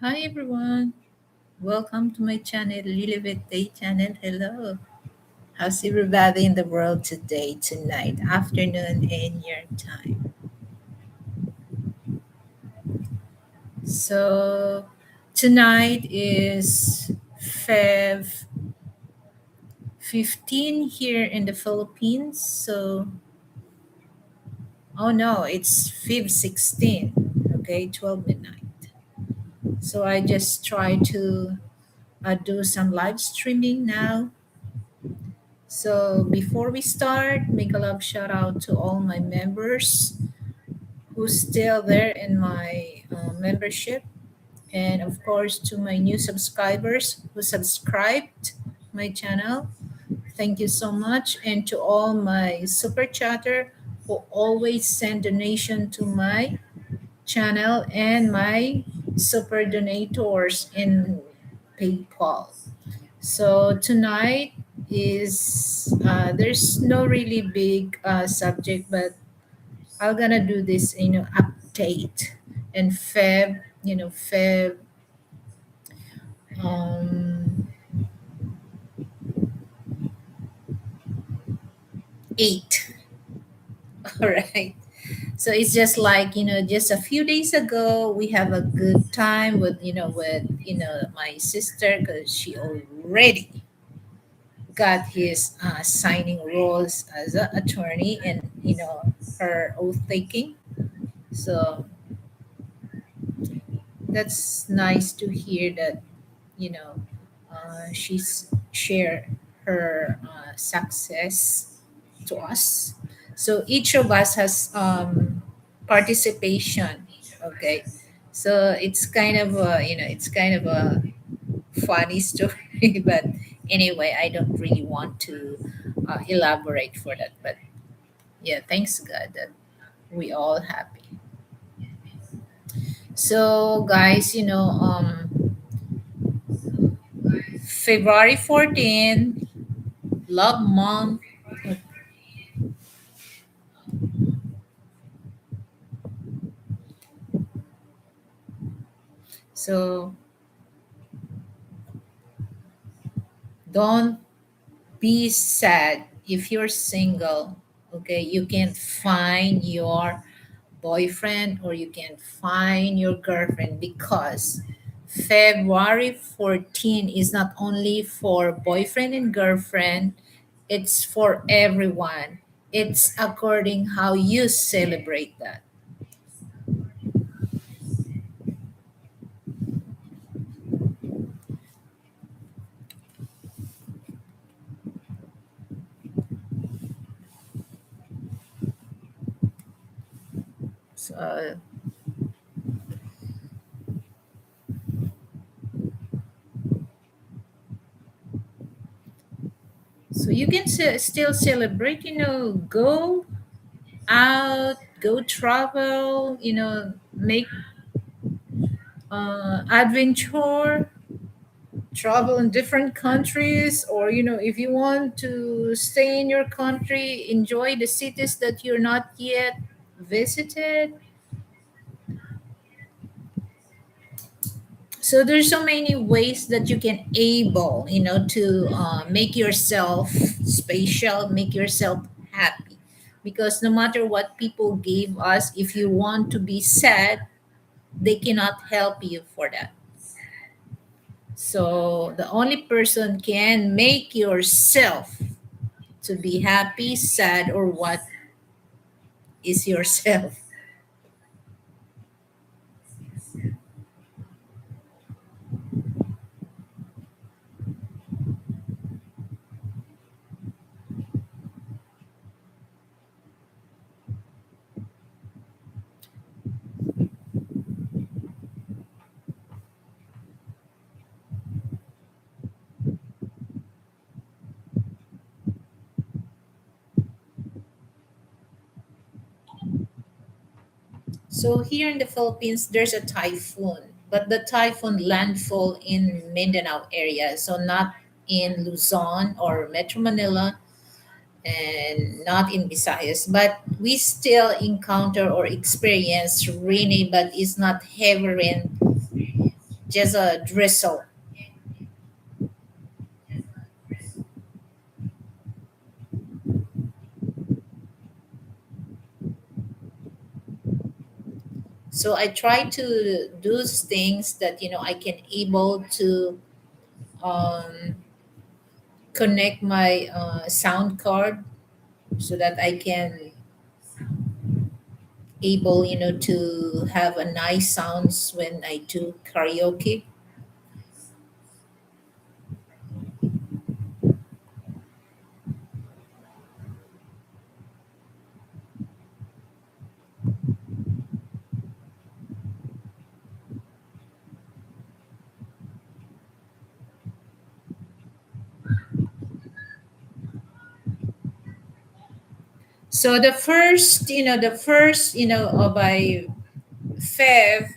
Hi everyone, welcome to my channel, Liliveth Tate channel. Hello, how's everybody in the world today, tonight, afternoon, in your time? So tonight is Feb 15 here in the Philippines. Oh no, it's Feb 16. Okay, 12 midnight. So I just try to do some live streaming now. So before we start, make a love shout out to all my members who's still there in my membership, and of course to my new subscribers who subscribed my channel. Thank you so much, and to all my super chatter who always send donation to my channel and my super donators in PayPal. So tonight is there's no really big subject, but I'm gonna do this update in Feb um, 8. All right. So it's just like just a few days ago we have a good time with my sister because she already got his signing roles as an attorney and her oath taking. So that's nice to hear that you know she's share her success to us. So each of us has participation. Okay, so it's kind of a funny story, but anyway, I don't really want to elaborate for that. But yeah, thanks God that we all happy. So guys, February 14, Love Month. So don't be sad if you're single. Okay, you can find your boyfriend or you can find your girlfriend because February 14 is not only for boyfriend and girlfriend, it's for everyone. It's according how you celebrate that. So, so you can still celebrate, go out, go travel, make adventure, travel in different countries, or if you want to stay in your country, enjoy the cities that you're not yet visited. So there's so many ways that you can able to make yourself special, make yourself happy, because no matter what people gave us, if you want to be sad, they cannot help you for that. So the only person can make yourself to be happy, sad, or what is yourself. So here in the Philippines, there's a typhoon, but the typhoon landfall in Mindanao area, so not in Luzon or Metro Manila, and not in Visayas, but we still encounter or experience rainy, but it's not heavy rain just a drizzle. So I try to do things that I can able to um, connect my sound card so that I can able to have a nice sounds when I do karaoke. So the first by Fev,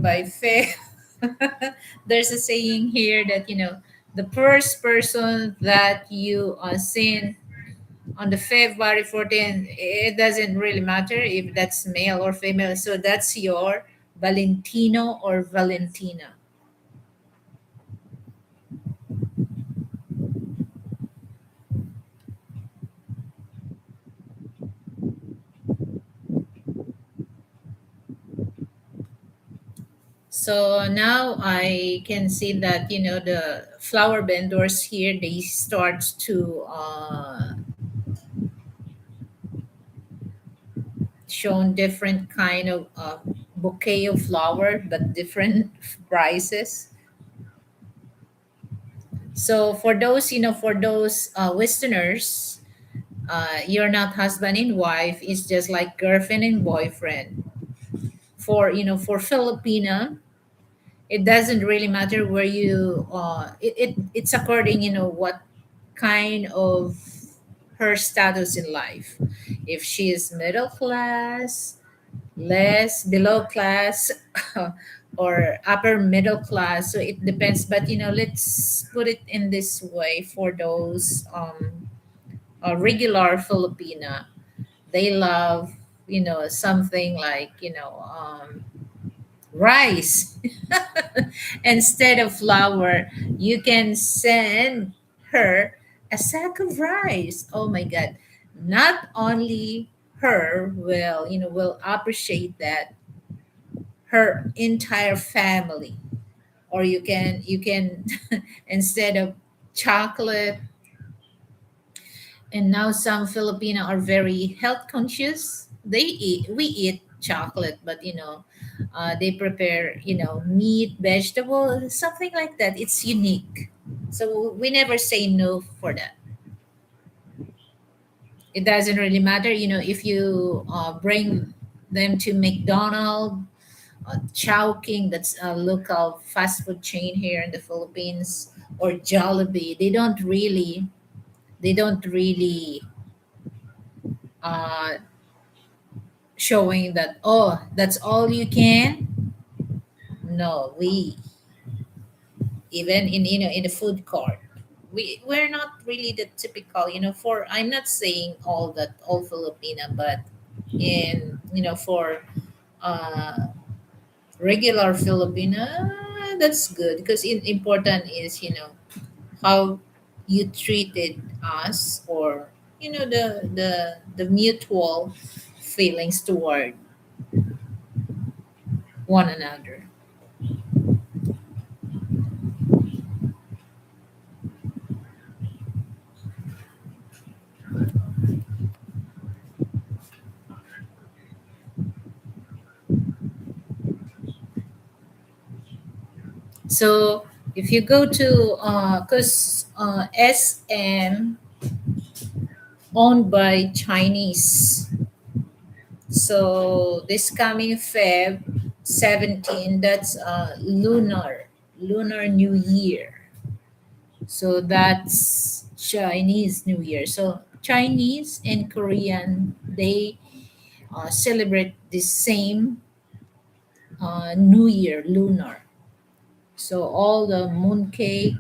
by Fev, there's a saying here that the first person that you seen on the February 14th, it doesn't really matter if that's male or female. So that's your Valentino or Valentina. So now I can see that the flower vendors here, they start to show different kind of bouquet of flower, but different prices. So for those Westerners, you're not husband and wife. It's just like girlfriend and boyfriend. For Filipina, it doesn't really matter where you. It's according what kind of her status in life. If she is middle class, less below class, or upper middle class. So it depends. But let's put it in this way for those regular Filipina. They love something like rice instead of flour. You can send her a sack of rice. Oh my god. Not only her will appreciate that, her entire family. Or you can instead of chocolate. And now some Filipino are very health conscious. We eat chocolate, but they prepare meat, vegetable, something like that. It's unique. So we never say no for that. It doesn't really matter if you bring them to McDonald's, Chowking, that's a local fast food chain here in the Philippines, or Jollibee. They don't really uh, showing that, oh, that's all you can. No, we even in the food court, we're not really the typical, for I'm not saying all Filipina, but in for uh regular Filipina, that's good because important is how you treated us, or the mutual feelings toward one another. So if you go to because SM owned by Chinese, so this coming Feb 17, that's lunar New Year. So that's Chinese New Year. So Chinese and Korean, they celebrate the same New Year, lunar. So all the mooncake,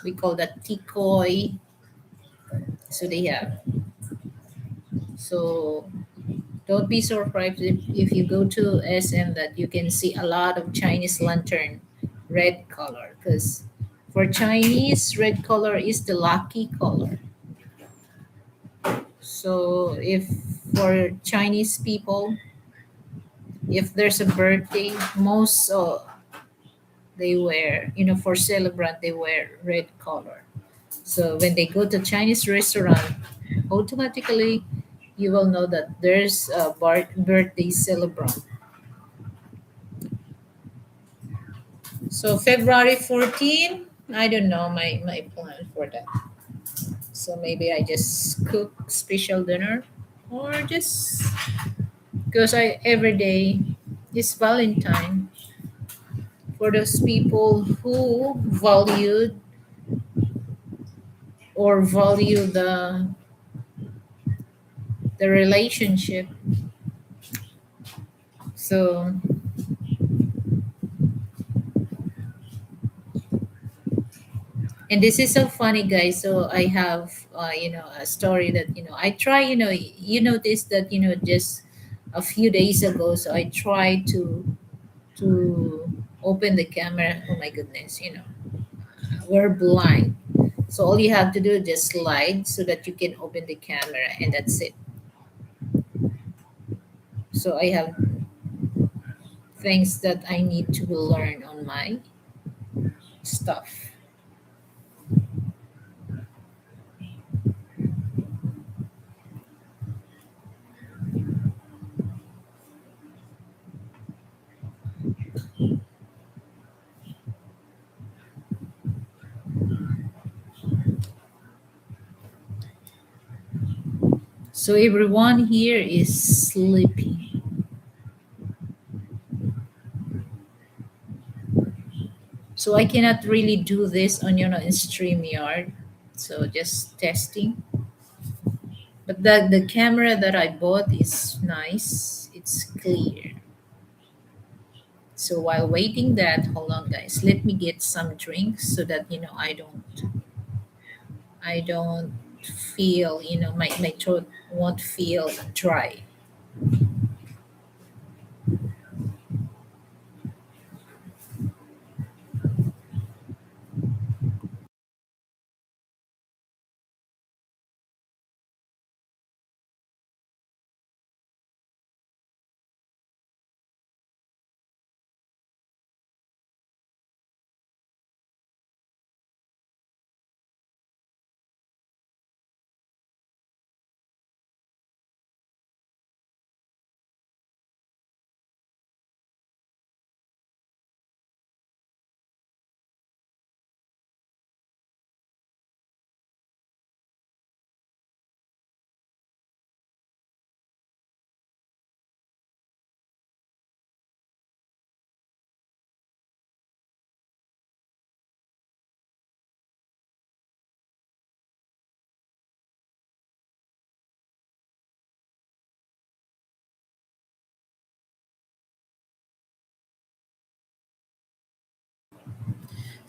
we call that tikoy. So they have. So Don't be surprised if you go to SM that you can see a lot of Chinese lantern red color, because for Chinese, red color is the lucky color. So if for Chinese people, if there's a birthday, most they wear, for celebrant, they wear red color. So when they go to Chinese restaurant, automatically you will know that there's a birthday celebrant. So February 14, I don't know my plan for that. So maybe I just cook special dinner, or just because I every day is Valentine for those people who value the relationship. So, and this is so funny, guys. So I have a story that I try. You notice that just a few days ago. So I tried to open the camera. Oh my goodness, we're blind. So all you have to do is just slide so that you can open the camera, and that's it. So I have things that I need to learn on my stuff. So everyone here is sleepy. So I cannot really do this on in StreamYard. So just testing. But the camera that I bought is nice. It's clear. So while waiting that, hold on guys, let me get some drinks so that I don't feel, my throat won't feel dry.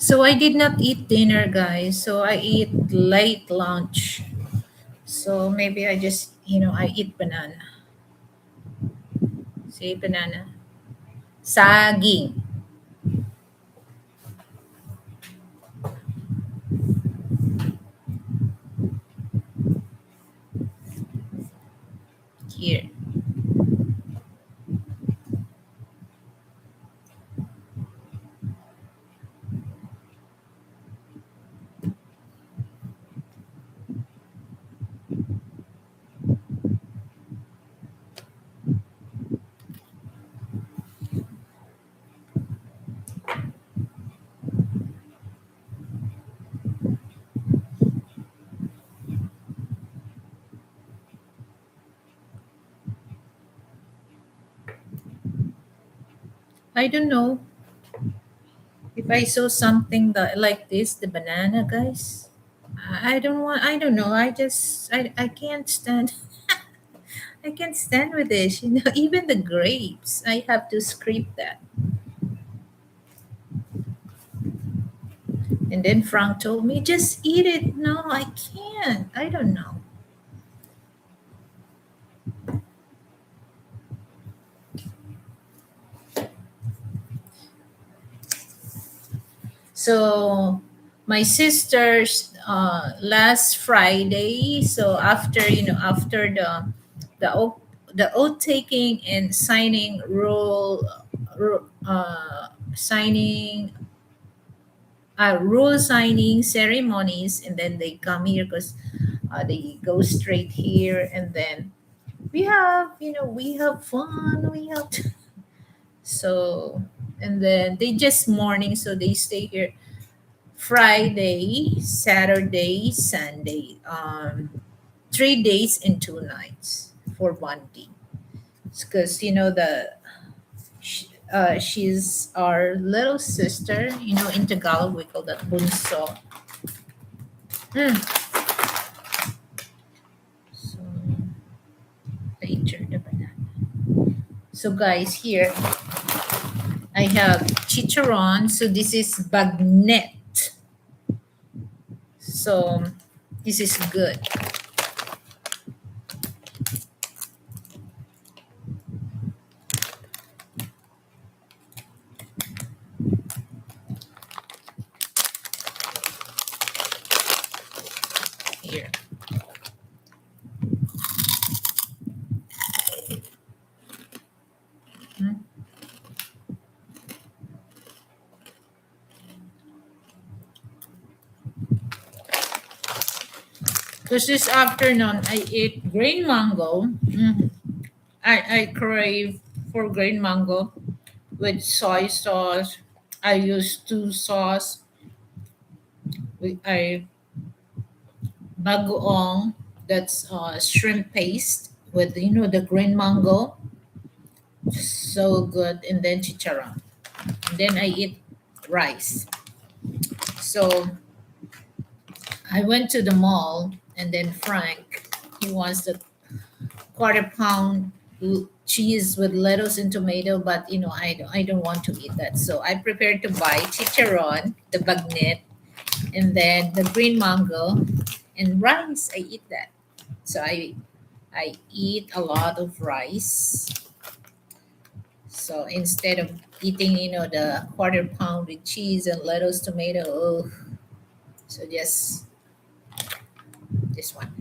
So I did not eat dinner, guys. So I eat late lunch. So maybe I eat banana. Say banana. Saging. Here. I don't know if I saw something that like this, the banana, guys. I don't want. I don't know. I can't stand. I can't stand with this. Even the grapes, I have to scrape that. And then Frank told me, just eat it. No, I can't. I don't know. So my sister's last Friday. So after after the oath, the oath taking and signing signing rule signing ceremonies, and then they come here because they go straight here, and then we have fun. We have so, and then they just morning, so they stay here Friday, Saturday, Sunday. 3 days and 2 nights for bonding. Because she's our little sister. In Tagalog we call that bunso. Mm. So later the banana. So guys, here I have chicharon. So this is bagnet. So this is good. Here. Because this afternoon I ate green mango. I crave for green mango with soy sauce. I use two sauce. I bagoong. That's shrimp paste with the green mango. So good, and then chicharron. And then I eat rice. So I went to the mall, and then Frank, he wants the quarter pound cheese with lettuce and tomato, but I don't want to eat that. So I prepared to buy chicharron, the bagnet, and then the green mango and rice. I eat that. So I eat a lot of rice. So instead of eating, the quarter pound with cheese and lettuce, tomato, oh, so just this one.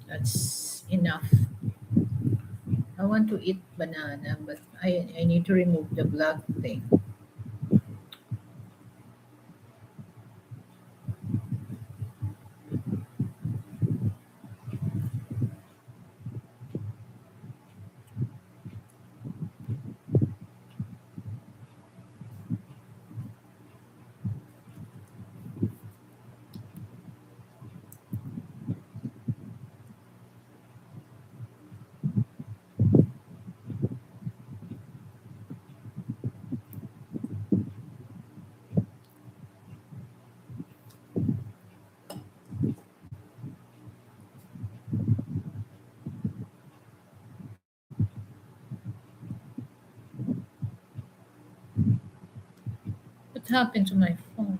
That's enough. I want to eat banana, but I need to remove the black thing. What happened to my phone?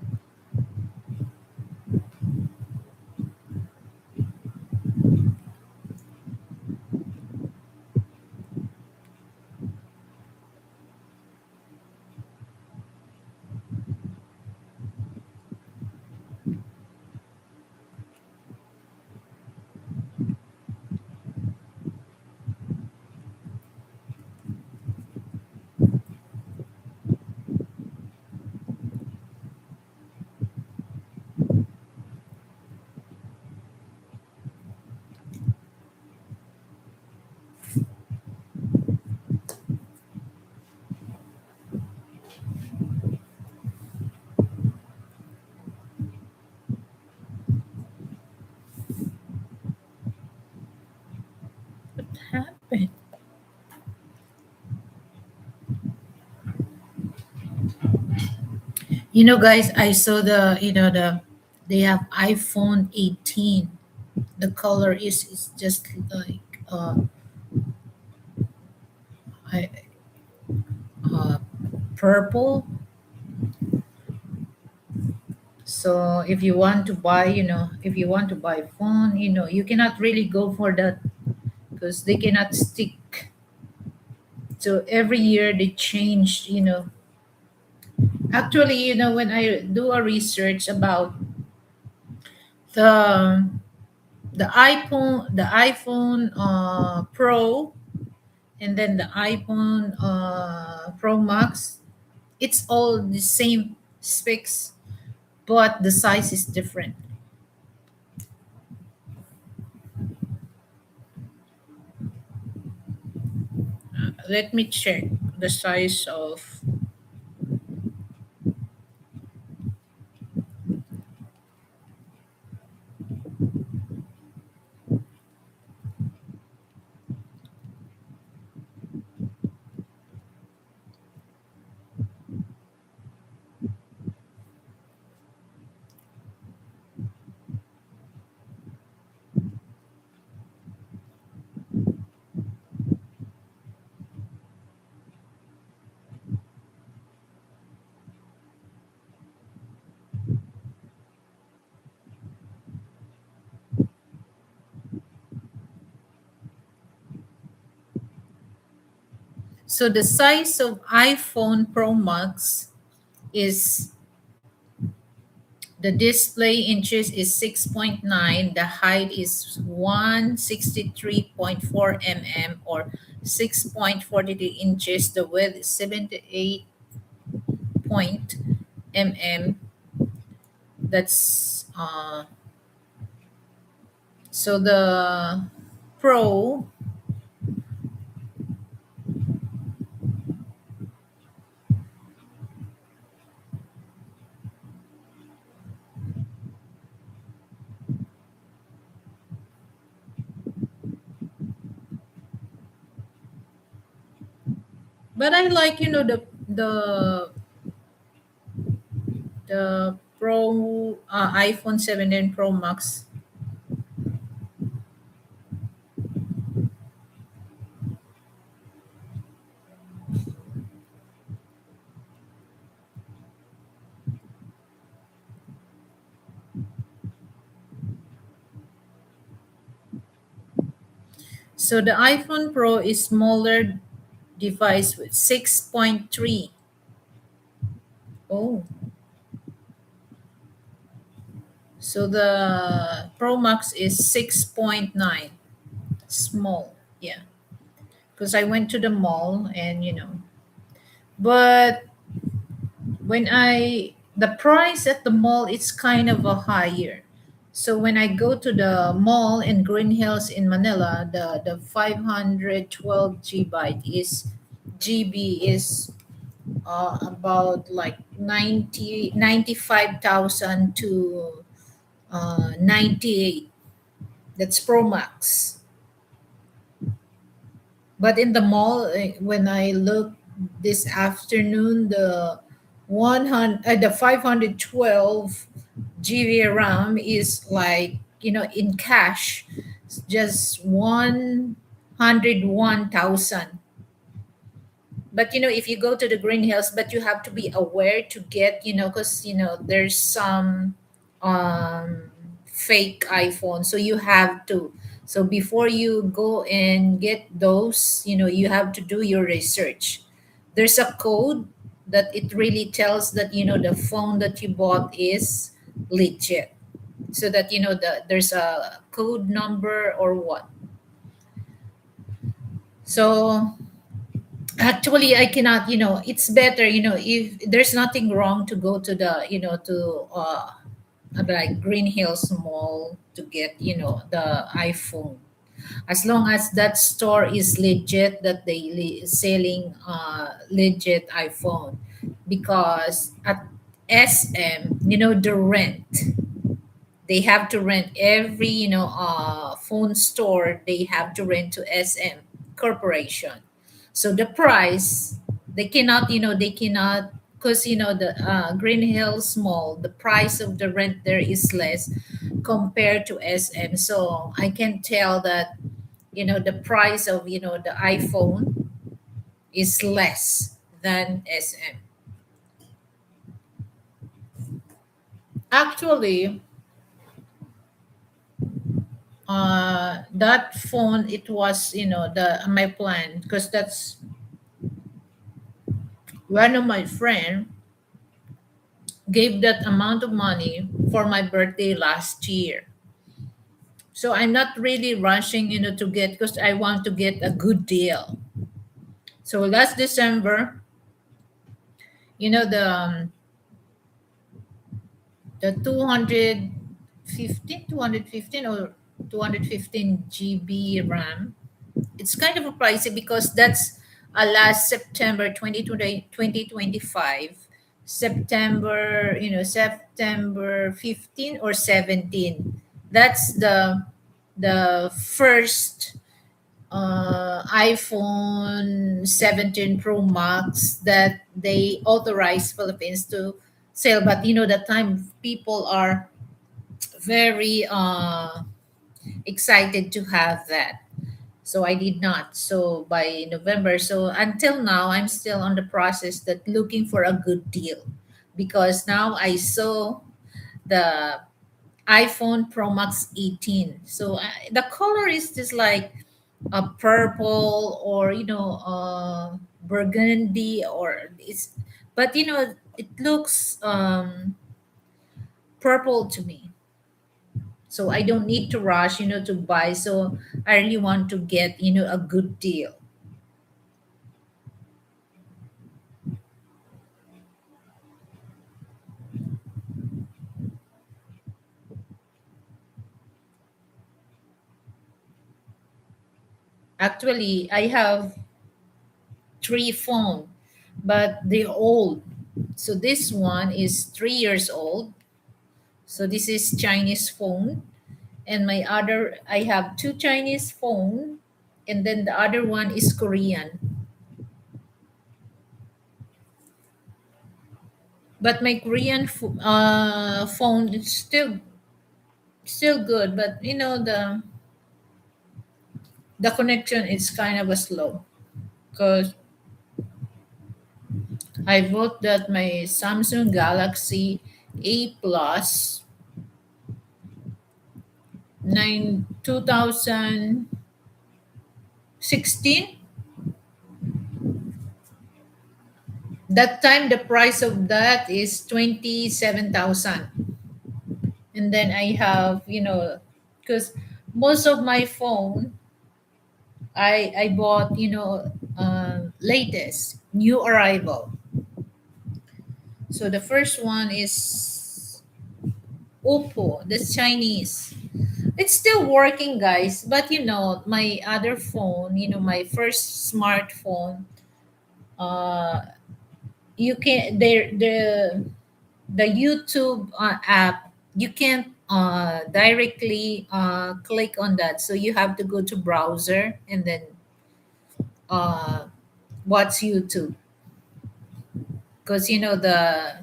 Guys, I saw the they have iPhone 18. The color is just like I, uh, purple. So if you want to buy, if you want to buy phone, you cannot really go for that because they cannot stick. So every year they change. Actually, when I do a research about the the iPhone Pro, and then the iPhone Pro Max, it's all the same specs, but the size is different. Let me check the size of. So the size of iPhone Pro Max is, the display inches is 6.9, the height is 163.4 mm or 6.43 inches, the width is 78 point mm. That's so the Pro. But I like, the Pro iPhone 7 and Pro Max. So the iPhone Pro is smaller device with 6.3. Oh, so the Pro Max is 6.9. Small. Yeah. Because I went to the mall and, but the price at the mall, it's kind of a higher. So when I go to the mall in Green Hills in Manila, the 512 GB is about like 95,000 to 98. That's Pro Max. But in the mall, when I look this afternoon, the 512 GB RAM is like, in cash, just 101,000. But if you go to the Green Hills, but you have to be aware to get, because there's some um fake iPhone, so you have to. So before you go and get those, you have to do your research. There's a code that it really tells that the phone that you bought is legit, so that there's a code number or what. So actually, I cannot, it's better, if there's nothing wrong to go to the, to like Green Hills Mall to get, the iPhone. As long as that store is legit, that they selling legit iPhone. Because at SM, the rent, they have to rent every, phone store, they have to rent to SM Corporation. So the price, they cannot, because the Green Hills Mall, the price of the rent there is less compared to SM. So I can tell that the price of the iPhone is less than SM. Actually, that phone, it was the my plan, because that's one of my friend gave that amount of money for my birthday last year. So I'm not really rushing, to get, because I want to get a good deal. So last December, the 215 or 215 GB RAM. It's kind of a pricey because that's last September 2020 2025, September 15 or 17. That's the first iPhone 17 Pro Max that they authorized Philippines to sell. But that time people are very excited to have that. So I did not. So by November, so until now, I'm still on the process that looking for a good deal, because now I saw the iPhone Pro Max 18. So the color is just like a purple, or burgundy, or it's, but it looks purple to me. So I don't need to rush to buy. So I really want to get a good deal. Actually, I have three phone, but they're old. So this one is 3 years old. So this is Chinese phone, and my other, I have two Chinese phone, and then the other one is Korean. But my Korean phone is still good, but the connection is kind of a slow, because I bought that my Samsung Galaxy A Plus 2016. That time the price of that is 27,000. And then I have, because most of my phone I bought, latest new arrival. So the first one is Oppo, that's Chinese. It's still working, guys, but my other phone, my first smartphone, uh you can there the YouTube app, you can't directly click on that, so you have to go to browser and then uh watch YouTube, because the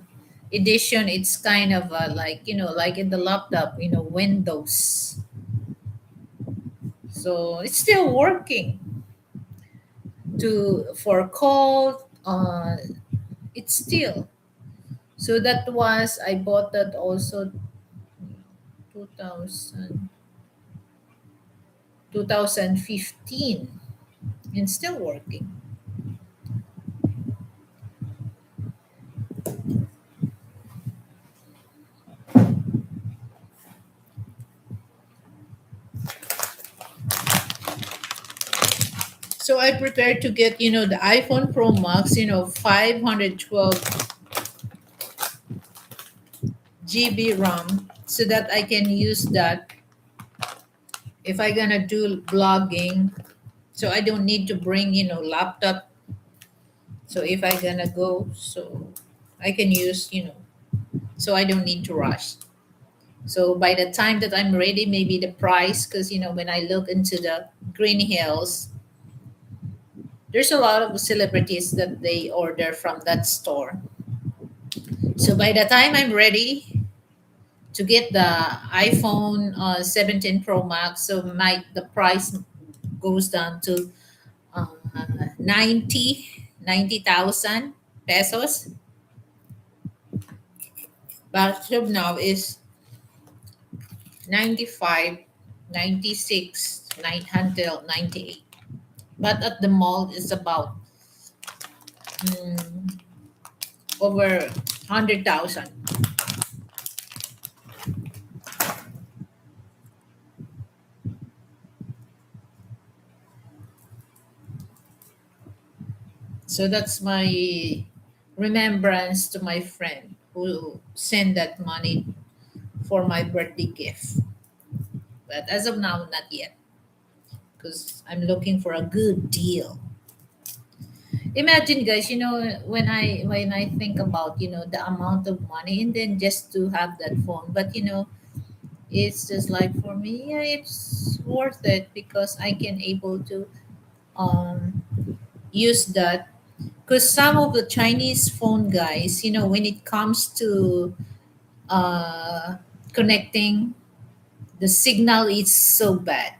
edition, it's kind of like like in the laptop, Windows. So it's still working to for call, it's still. So that was, I bought that also 2000 2015, and still working. So I prepared to get, the iPhone Pro Max, 512 GB RAM, so that I can use that if I gonna do blogging. So I don't need to bring, laptop. So if I gonna go, so I can use, so I don't need to rush. So by the time that I'm ready, maybe the price, because when I look into the Green Hills, there's a lot of celebrities that they order from that store. So by the time I'm ready to get the iPhone 17 Pro Max, so my the price goes down to uh, 90,000 pesos. But club now is 95, 96, 900, 98. But at the mall it's about mm, over 100,000. So that's my remembrance to my friend who sent that money for my birthday gift. But as of now, not yet, because I'm looking for a good deal. Imagine, guys, when I think about the amount of money, and then just to have that phone. But it's just like for me, yeah, it's worth it because I can able to um use that. Because some of the Chinese phone guys, when it comes to uh connecting, the signal is so bad.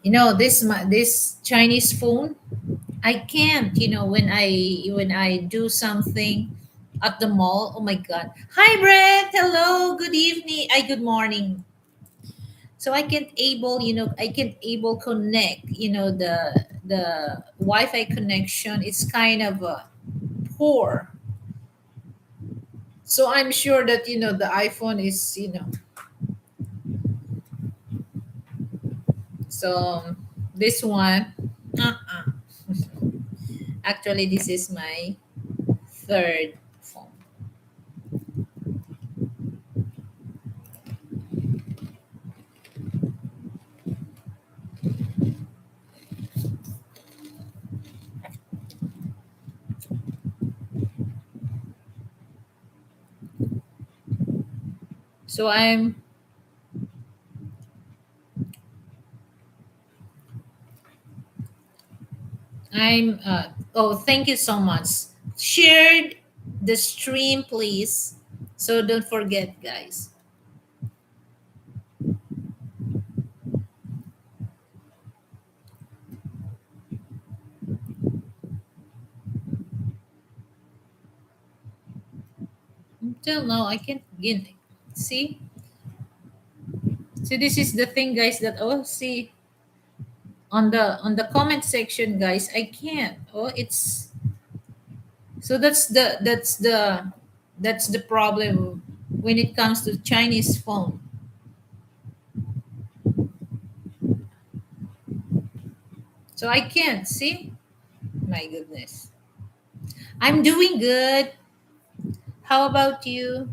This Chinese phone, I can't, when I do something at the mall. Oh my god. Hi Brett. Hello. Good evening. Good morning. So I can't able connect, the Wi-Fi connection is kind of poor. So I'm sure that the iPhone is, so this one, uh-uh. Actually this is my third phone. So oh, thank you so much. Share the stream, please. So don't forget, guys. Until now, I can't get it. See? So this is the thing, guys, that see on the comment section, guys. I can't. Oh, it's so that's the problem when it comes to Chinese phone. So I can't see. My goodness. I'm doing good. How about you?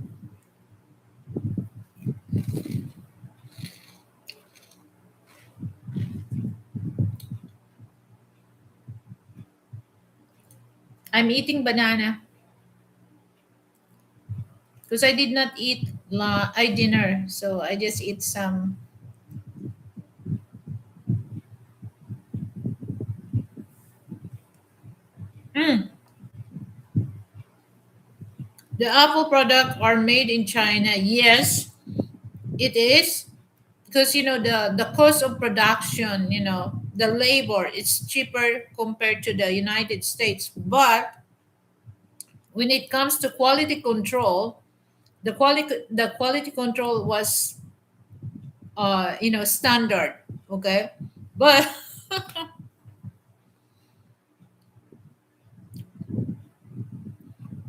I'm eating banana because I did not eat dinner, so I just eat some. Mm, the Apple product are made in China. Yes, it is because the cost of production, the labor is cheaper compared to the United States. But when it comes to quality control, the quality control was standard. Okay, but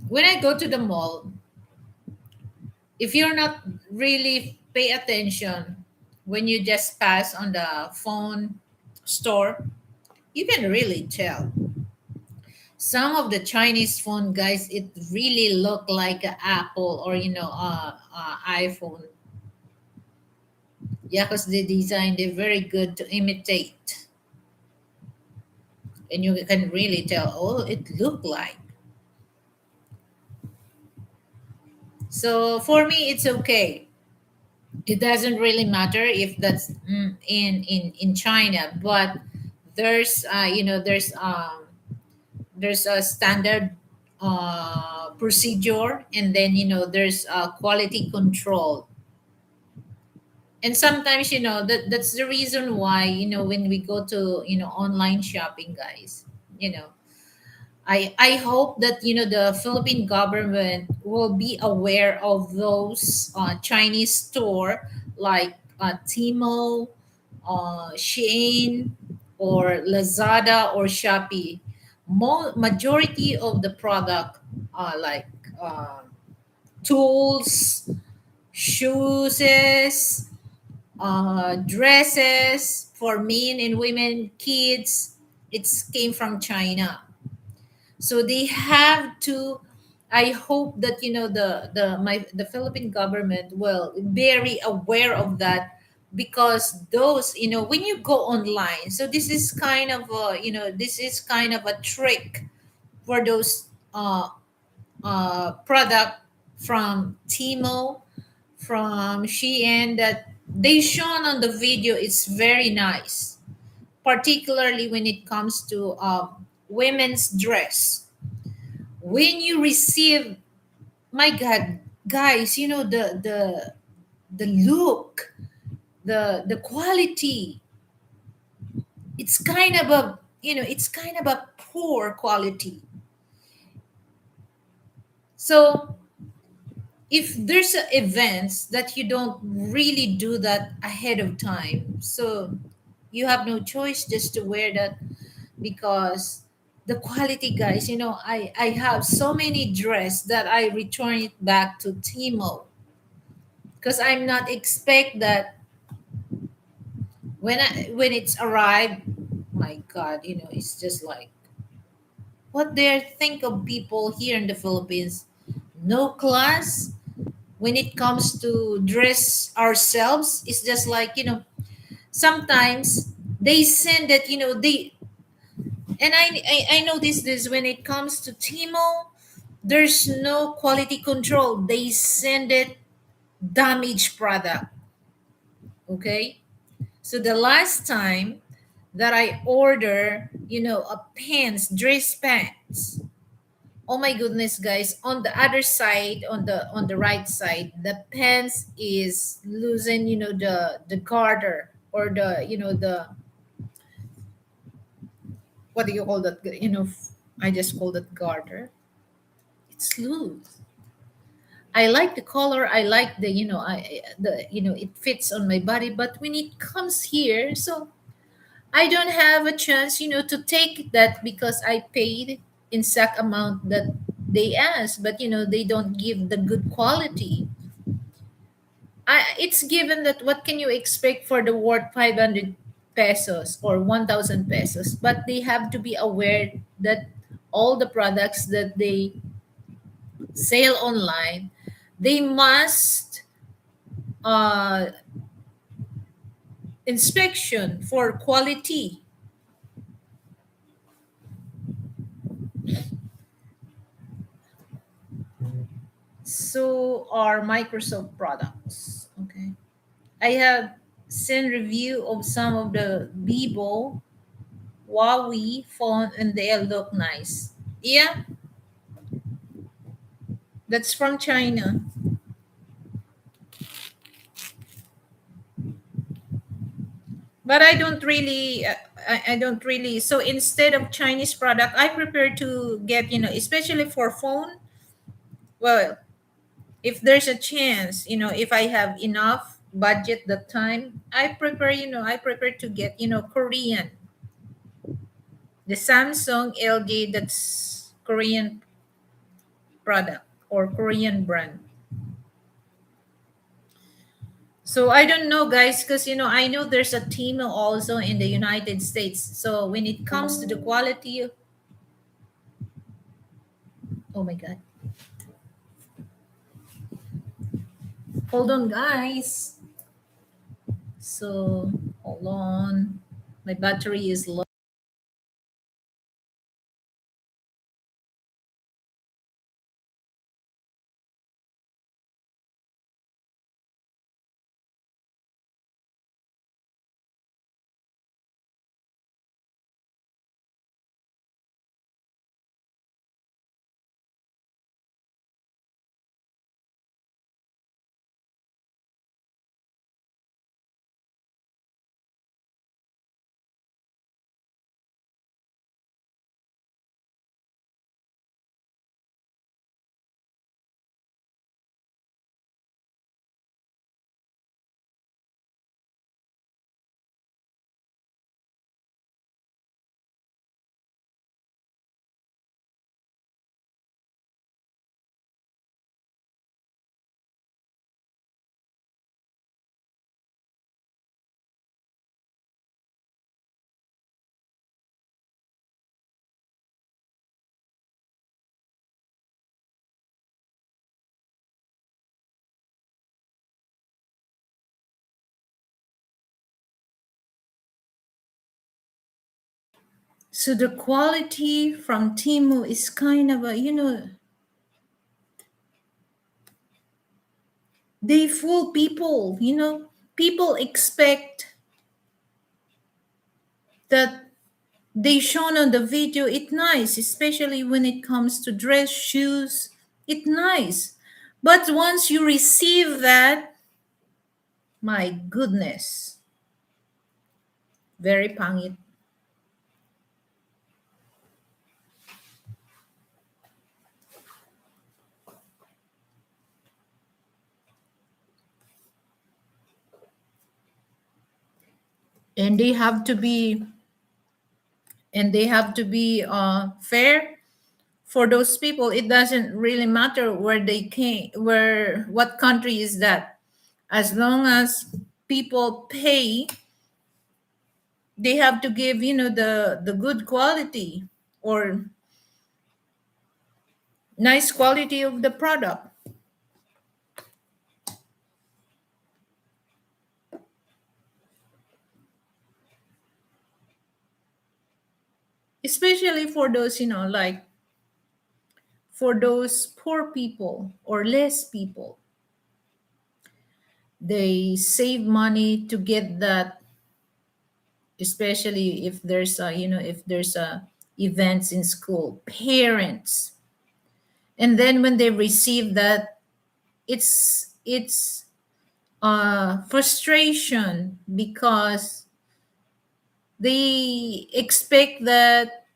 when I go to the mall, if you're not really pay attention when you just pass on the phone store, you can really tell. Some of the Chinese phone guys, it really look like an Apple or iPhone. Yeah, because the design they're very good to imitate, and you can really tell. Oh, it look like. So for me, it's okay. It doesn't really matter if that's in China, but there's there's a standard procedure, and then there's quality control. And sometimes that's the reason why when we go to online shopping, guys, you know I hope that the Philippine government will be aware of those Chinese store like Timo, Shein, or Lazada or Shopee. Majority of the product like uh, tools, shoes, dresses for men and women, kids. It's came from China, so they have to. I hope that the Philippine government will very aware of that, because those when you go online, so this is kind of a trick for those product from Timo, from Shein, that they shown on the video. It's very nice, particularly when it comes to women's dress. When you receive, my God, guys, the look, the quality, it's kind of a it's kind of a poor quality. So if there's events that you don't really do that ahead of time, so you have no choice just to wear that, because the quality, guys, I have so many dress that I return it back to Timo, because I'm not expect that when it's arrived. My God, it's just like, what they think of people here in the Philippines. No class when it comes to dress ourselves. It's just like, sometimes they send it, they and I noticed this when it comes to Timo. There's no quality control. They send it damaged product. Okay. So the last time that I order, a pants, dress pants. Oh my goodness, guys! On the other side, on the right side, the pants is losing, the garter, or the the, what do you call that? I just call it garter. It's loose. I like the color. I like the the it fits on my body. But when it comes here, so I don't have a chance, to take that, because I paid exact amount that they asked, but they don't give the good quality. It's given that what can you expect for the worth 500 pesos or 1,000 pesos, but they have to be aware that all the products that they sell online, they must uh, inspection for quality. So are Microsoft products. Okay. I have seen review of some of the Vivo, Huawei phone, and they look nice. Yeah, that's from China. But I don't really. So instead of Chinese product, I prefer to get, especially for phone. Well, if there's a chance, if I have enough budget that time, I prefer to get, Korean. The Samsung, LG, that's Korean product or Korean brand. So I don't know, guys, because I know there's a team also in the United States. So when it comes to the quality, oh my God, hold on, guys. So hold on, my battery is low. So the quality from Timu is kind of they fool people. People expect that they shown on the video it nice, especially when it comes to dress, shoes, it nice. But once you receive that, my goodness, very pangit. And they have to be fair for those people. It doesn't really matter where they came, where what country is that, as long as people pay, they have to give the good quality or nice quality of the product, especially for those like for those poor people or less people. They save money to get that, especially if there's a if there's a events in school, parents. And then when they receive that, it's frustration because they expect that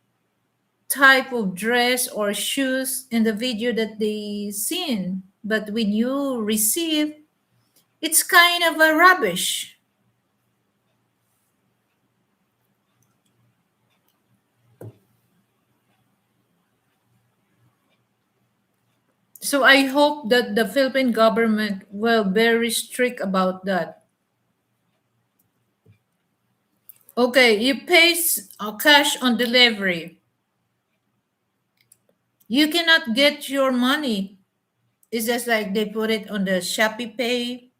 type of dress or shoes in the video that they seen, but when you receive, it's kind of a rubbish. So I hope that the Philippine government will very strict about that. Okay, you pay cash on delivery, you cannot get your money. It's just like they put it on the Shopee Pay,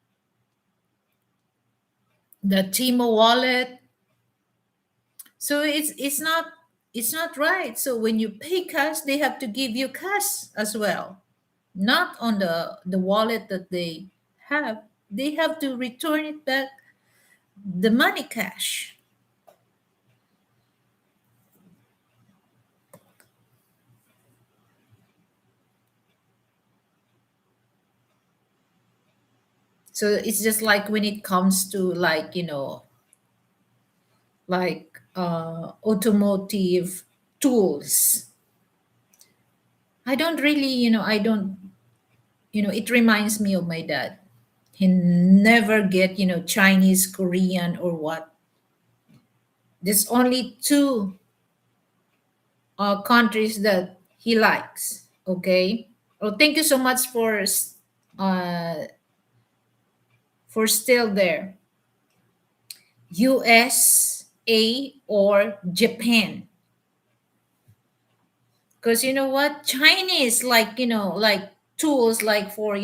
the Timo wallet. So it's not right. So when you pay cash, they have to give you cash as well, not on the wallet that they have. They have to return it back, the money cash. So it's just like when it comes to like like automotive tools. I don't really I don't it reminds me of my dad. He never get Chinese, Korean, or what. There's only two countries that he likes. Okay. Oh, thank you so much uh for still there. USA or Japan. Because you know what, Chinese, like like tools, like for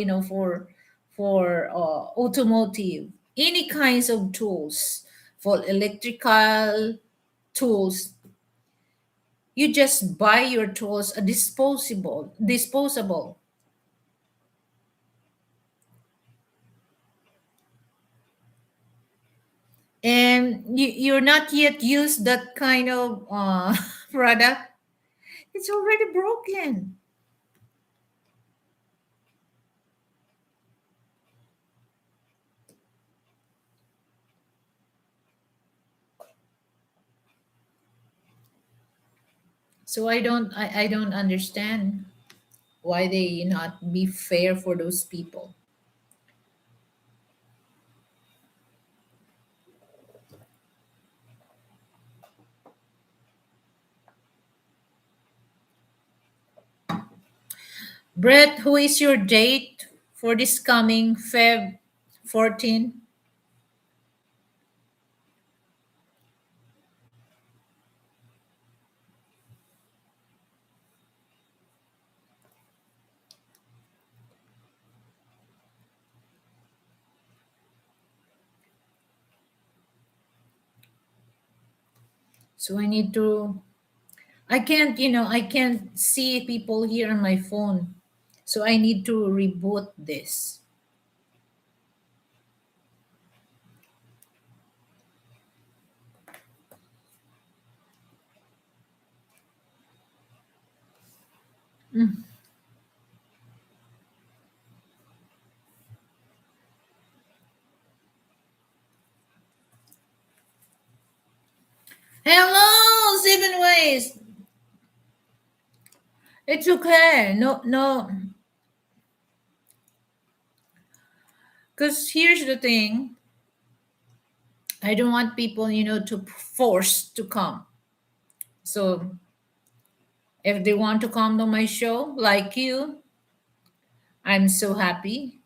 automotive, any kinds of tools, for electrical tools, you just buy your tools a disposable. And you're not yet used that kind of product, it's already broken. So I don't understand why they not be fair for those people. Brett, who is your date for this coming Feb 14? So I need to. I can't see people here on my phone. So I need to reboot this. Mm. Hello, Seven Ways. It's okay. No, no. Because here's the thing. I don't want people, to force to come. So if they want to come to my show, like you, I'm so happy.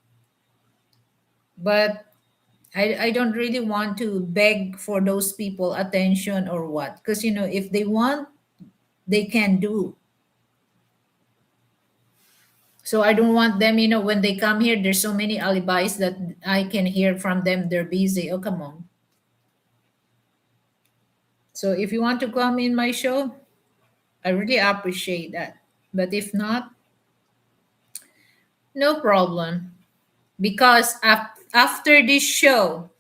But I don't really want to beg for those people attention or what. Because, if they want, they can do. So I don't want them, when they come here, there's so many alibis that I can hear from them. They're busy. Oh, come on. So if you want to come in my show, I really appreciate that. But if not, no problem. Because after this show,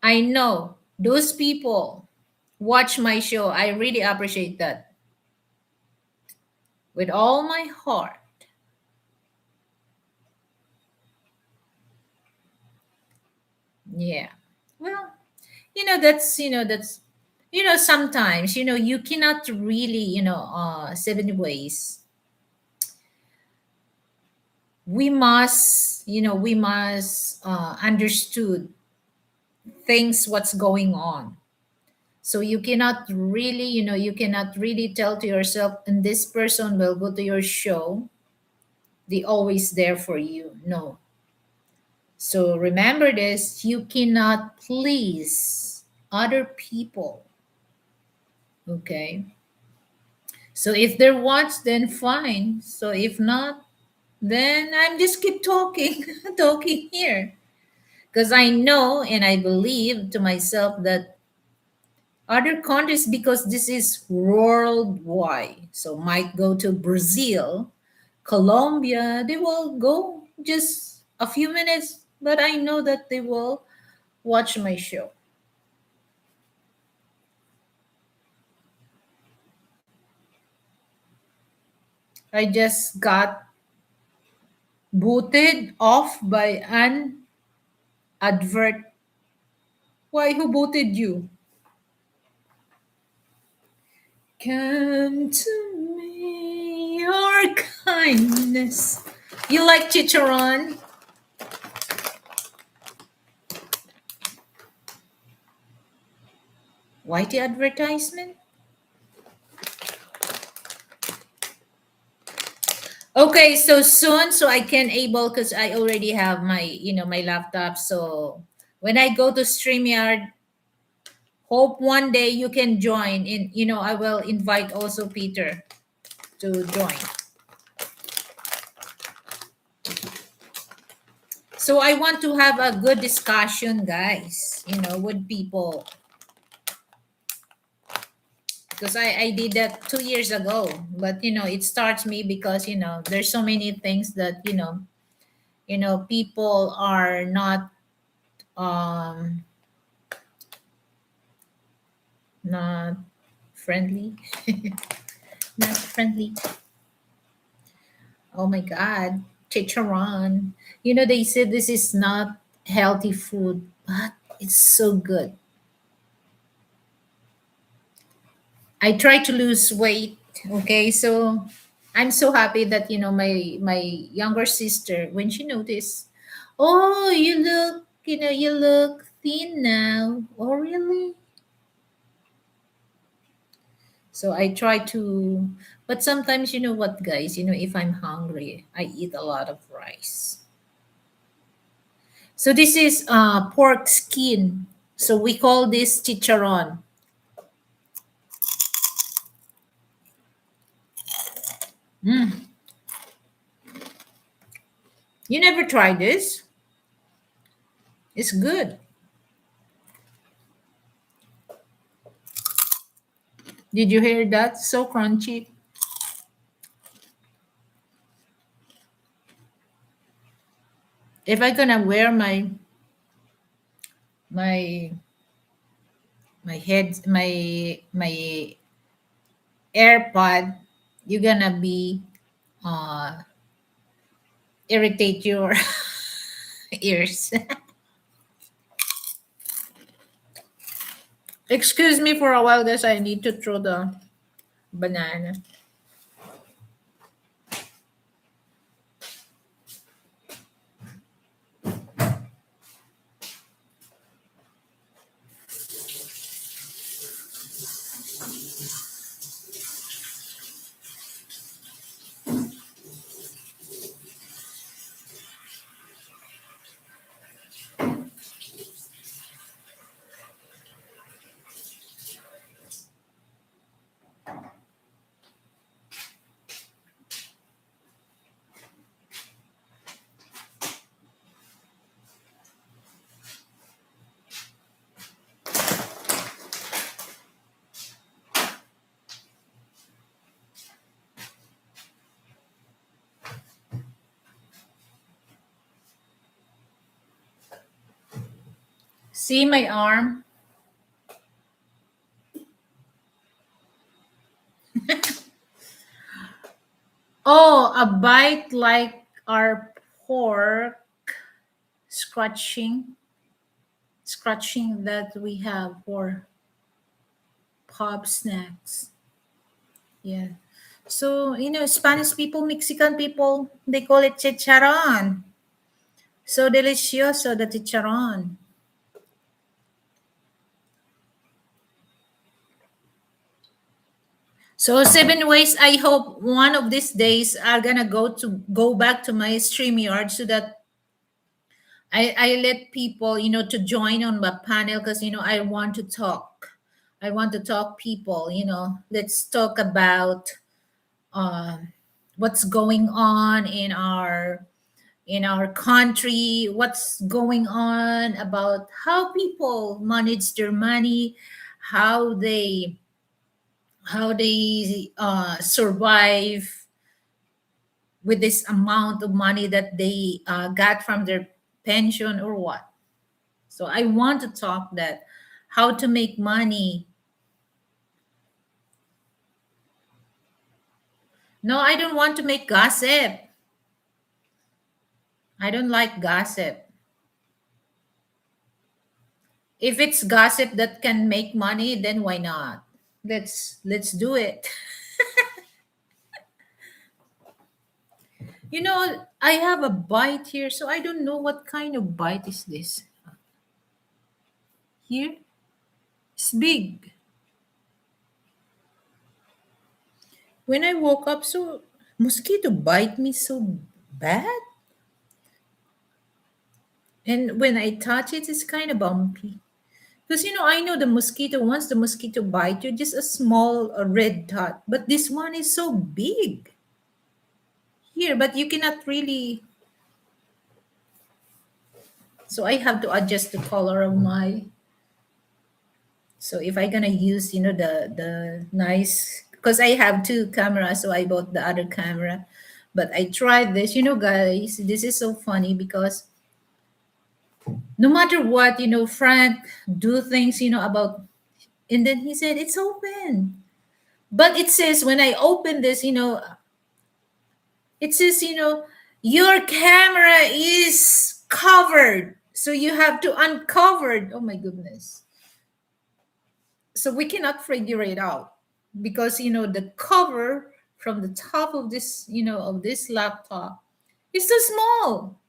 I know those people watch my show. I really appreciate that with all my heart. Yeah. Well, sometimes, you cannot really, 7 ways. We must understood things what's going on. So you cannot really tell to yourself, and this person will go to your show. They always there for you. No. So remember this, you cannot please other people. Okay. So if there wants, then fine. So if not, then I'm just keep talking, talking here. Because I know and I believe to myself that other countries, because this is worldwide, so might go to Brazil, Colombia, they will go just a few minutes, but I know that they will watch my show. I just got booted off by an advert. Why, who booted you? Come to me, your kindness. You like chicharron? Why the advertisement? Okay, so soon, so I can able, because I already have my laptop. So when I go to StreamYard, hope one day you can join. In I will invite also Peter to join. So I want to have a good discussion, guys. With people, because I did that 2 years ago. But it starts me because there's so many things that people are um not friendly. Not friendly. Oh my god, chicharron. They said this is not healthy food, but it's so good. I try to lose weight. Okay, so I'm so happy that my younger sister, when she noticed, oh, you look thin now. Oh, really? So I try to, but sometimes, you know what, guys, if I'm hungry, I eat a lot of rice. So this is pork skin. So we call this chicharron. Mm. You never tried this? It's good. Did you hear that? So crunchy. If I gonna wear my my AirPod, you're gonna be uh irritate your ears. Excuse me for a while, guys. I need to throw the banana. See my arm? Oh, a bite like our pork scratching, scratching that we have for pub snacks. Yeah. So, Spanish people, Mexican people, they call it chicharon. So delicioso, the chicharon. So 7 ways. I hope one of these days I'm gonna go back to my stream yard so that I let people to join on my panel because I want to talk. I want to talk people. Let's talk about um, what's going on in our country, what's going on about how people manage their money, how they survive with this amount of money that they got from their pension or what. So I want to talk that how to make money. No, I don't want to make gossip. I don't like gossip. If it's gossip that can make money, then why not? Let's do it. I have a bite here, so I don't know what kind of bite is this. Here, it's big. When I woke up, so mosquito bite me so bad, and when I touch it, it's kind of bumpy. Because I know the mosquito. Once the mosquito bite you, just a small red dot, but this one is so big here. But you cannot really. So I have to adjust the color of my. So if I gonna use, the nice, because I have two cameras, so I bought the other camera. But I tried this, guys. This is so funny because no matter what, Frank do things, about, and then he said it's open. But it says when I open this, it says, your camera is covered. So you have to uncover it. Oh my goodness. So we cannot figure it out because the cover from the top of this laptop is too small.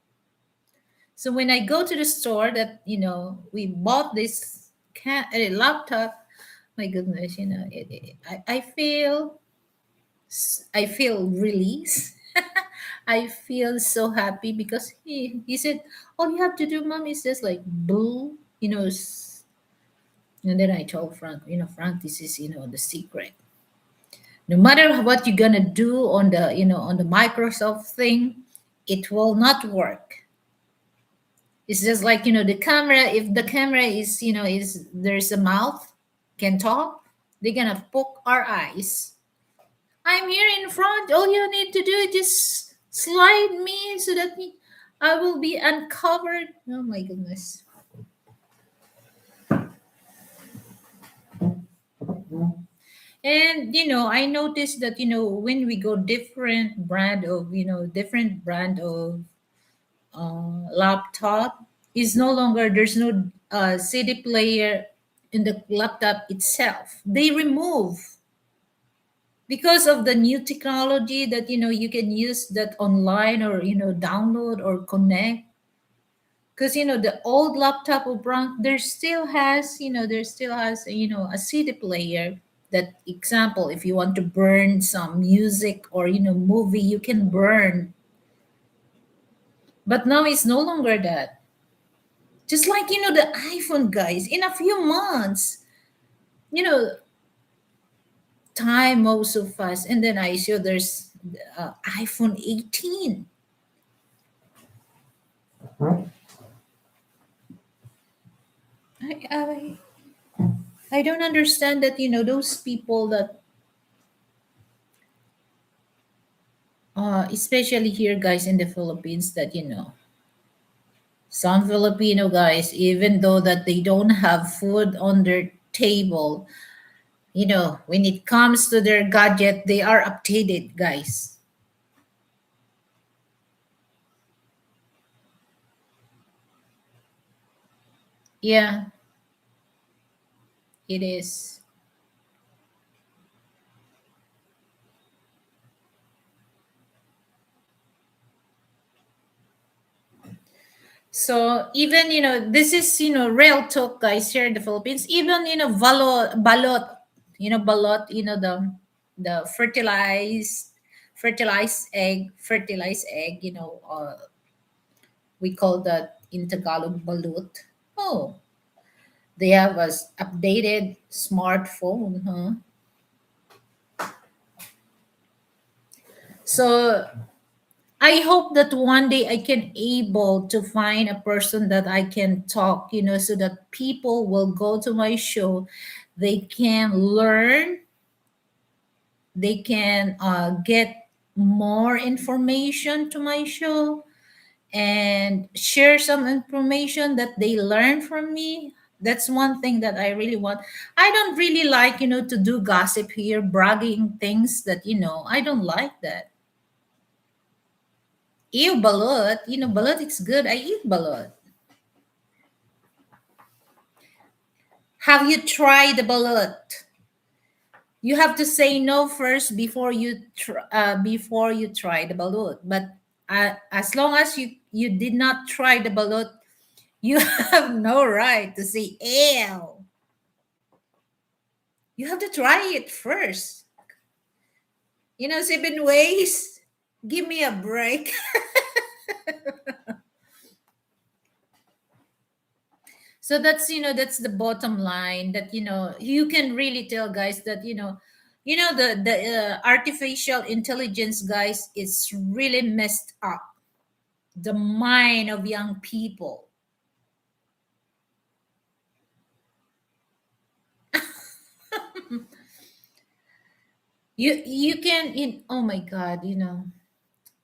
So when I go to the store that we bought this laptop, my goodness, I feel released. I feel so happy because he said all you have to do, mom, is just like boo, and then I told Frank, Frank, this is the secret. No matter what you're gonna do on the Microsoft thing, it will not work. It's just like the camera. If the camera is is there's a mouth, can talk. They're gonna poke our eyes. I'm here in front. All you need to do is just slide me so that I will be uncovered. Oh my goodness. And I noticed that when we go different brand of laptop, is no longer there's no CD player in the laptop itself. They remove because of the new technology that you can use that online or download or connect. Because the old laptop of brand there still has a CD player. That example, if you want to burn some music or movie, you can burn. But now it's no longer that. Just like the iPhone, guys, in a few months, you know time moves so fast. And then I saw there's iPhone 18. I don't understand that those people that especially here, guys, in the Philippines, that some Filipino guys, even though that they don't have food on their table, when it comes to their gadget, they are updated, guys. Yeah, it is. So even this is real talk, guys, here in the Philippines. Even balot, the fertilized egg. We call that in Tagalog balut. Oh, they have a updated smartphone, huh? So I hope that one day I can able to find a person that I can talk, so that people will go to my show. They can learn, they can get more information to my show and share some information that they learn from me. That's one thing that I really want. I don't really like, to do gossip here, bragging things that, I don't like that. Ew, balut. Balut is good. I eat balut. Have you tried the balut? You have to say no first before you try the balut. But as long as you did not try the balut, you have no right to say ew. You have to try it first. 7 ways. Give me a break. So that's the bottom line, that you can really tell, guys, that the artificial intelligence, guys, is really messed up the mind of young people. You can oh my god,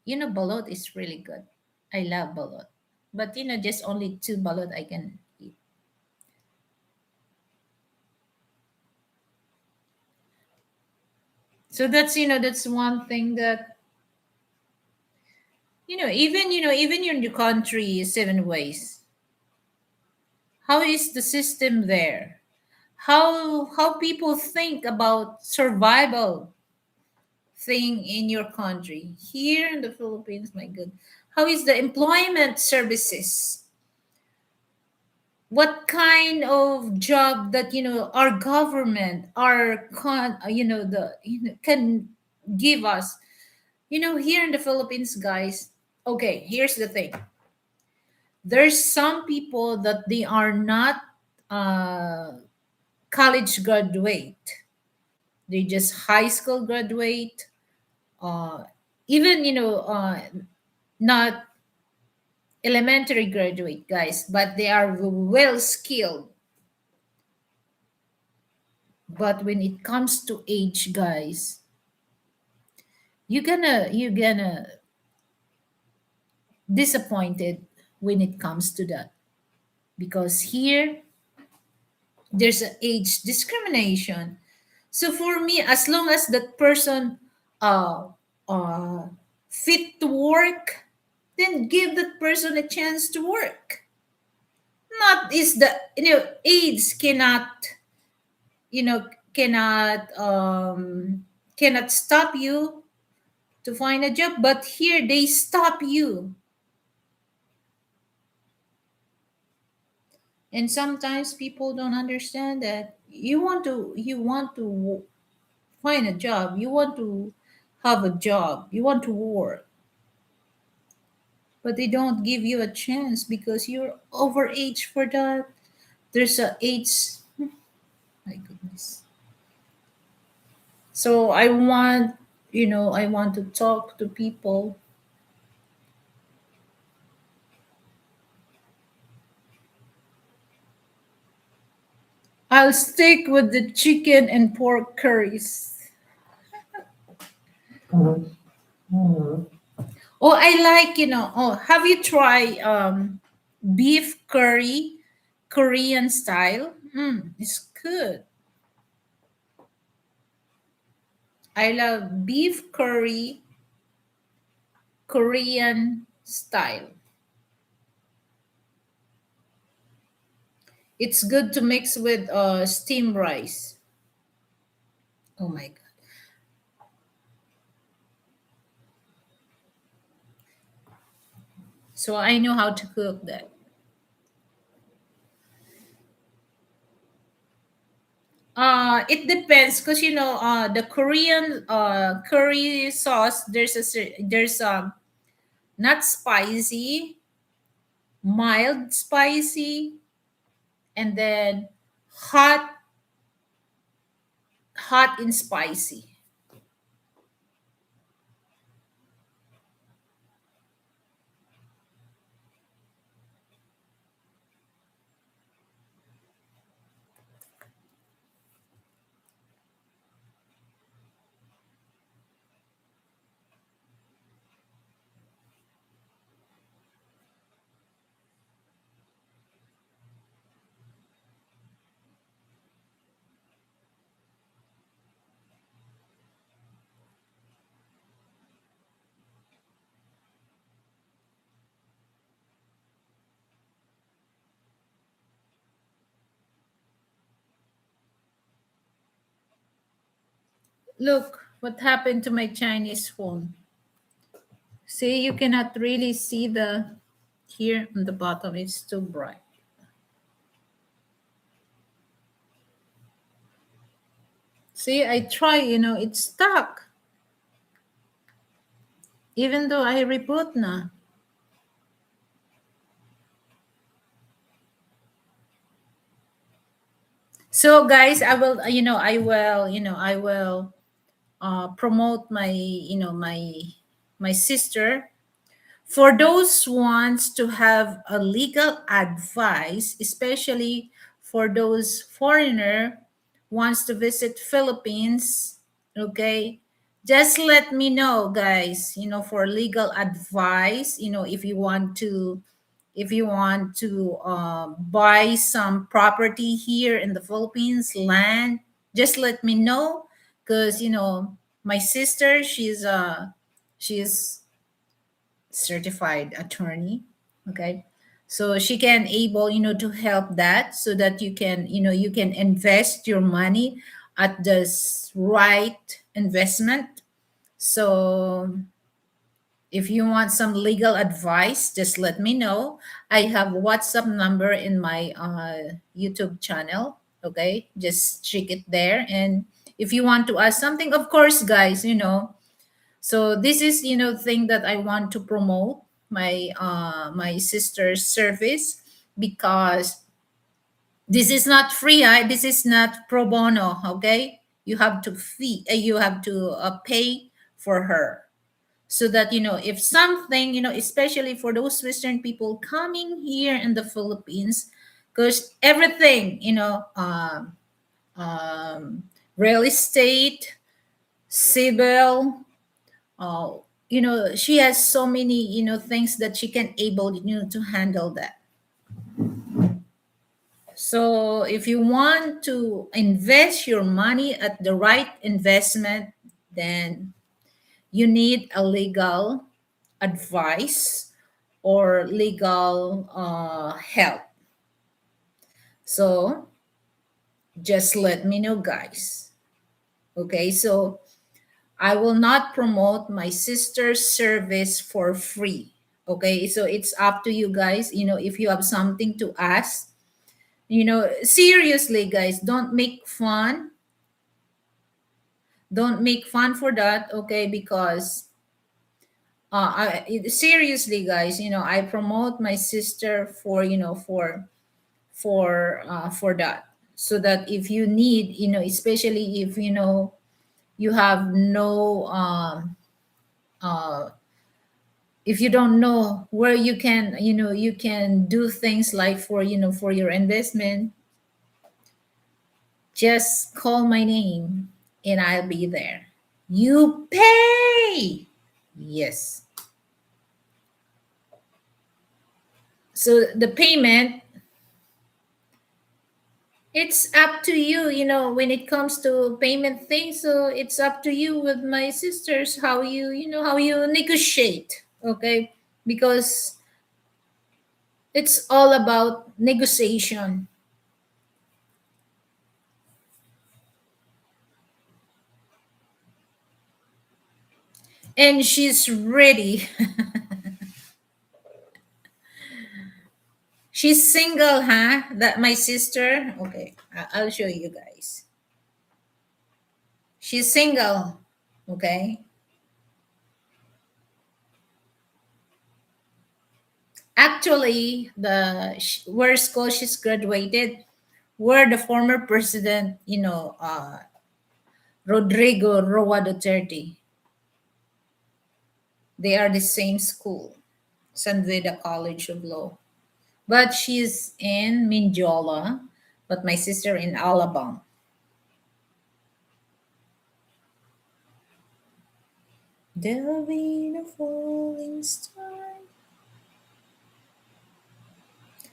balot is really good. I love balot. But just only two balot I can eat. So that's one thing that even in your country, 7 ways. How is the system there? How people think about survival thing in your country? Here in the Philippines, my good. How is the employment services? What kind of job that our government, our can give us? Here in the Philippines, guys. Okay, here's the thing. There's some people that they are not uh, college graduate. They just high school graduate. Uh, even not elementary graduate, guys, but they are well skilled. But when it comes to age, guys, you're gonna disappointed when it comes to that, because here there's an age discrimination. So for me, as long as that person uh uh fit to work, then give that person a chance to work. Not is the, age cannot, you know cannot cannot stop you to find a job, but here they stop you. And sometimes people don't understand that you want to find a job, you want to have a job, you want to work, but they don't give you a chance because you're over age for that. There's a age. My goodness. So I want to talk to people. I'll stick with the chicken and pork curries. Oh, I like, have you tried beef curry, Korean style? It's good. I love beef curry, Korean style. It's good to mix with steamed rice. Oh my God. So I know how to cook that. It depends, because the Korean curry sauce. There's not spicy, mild spicy, and then hot, hot and spicy. Look what happened to my Chinese phone. See, you cannot really see the here on the bottom. It's too bright. See, I try. It's stuck. Even though I reboot na. So guys, I will promote my sister. For those wants to have a legal advice, especially for those foreigner wants to visit Philippines, okay? Just let me know, guys, for legal advice, if you want to buy some property here in the Philippines, land, just let me know, because my sister, she's certified attorney, okay, so she can able to help that, so that you can invest your money at this right investment. So if you want some legal advice, just let me know. I have WhatsApp number in my YouTube channel, okay, just check it there. And if you want to ask something, of course, guys, so this is thing that I want to promote my sister's service, because this is not free. This is not pro bono. Okay, you have to pay for her, so that if something, especially for those Western people coming here in the Philippines, because everything um, real estate, civil. Uh, she has so many things that she can able to handle that. So if you want to invest your money at the right investment, then you need a legal advice or legal help. So just let me know, guys. Okay, so I will not promote my sister's service for free. Okay, so it's up to you guys. If you have something to ask, seriously, guys, don't make fun for that. Okay, because seriously, guys, I promote my sister for for that, so that if you need, especially if you have no uh, if you don't know where you can do things like for for your investment, just call my name and I'll be there. You pay. Yes. So the payment, it's up to you, when it comes to payment things. So it's up to you with my sisters how how you negotiate. Okay, because it's all about negotiation. And she's ready. She's single, huh? That my sister. Okay, I'll show you guys. She's single. Okay. Actually, where school she's graduated, where the former president, Rodrigo Roa Duterte. They are the same school, San Vida College of Law. But she's in Mindiola, but my sister in Alabang. There'll be no falling star.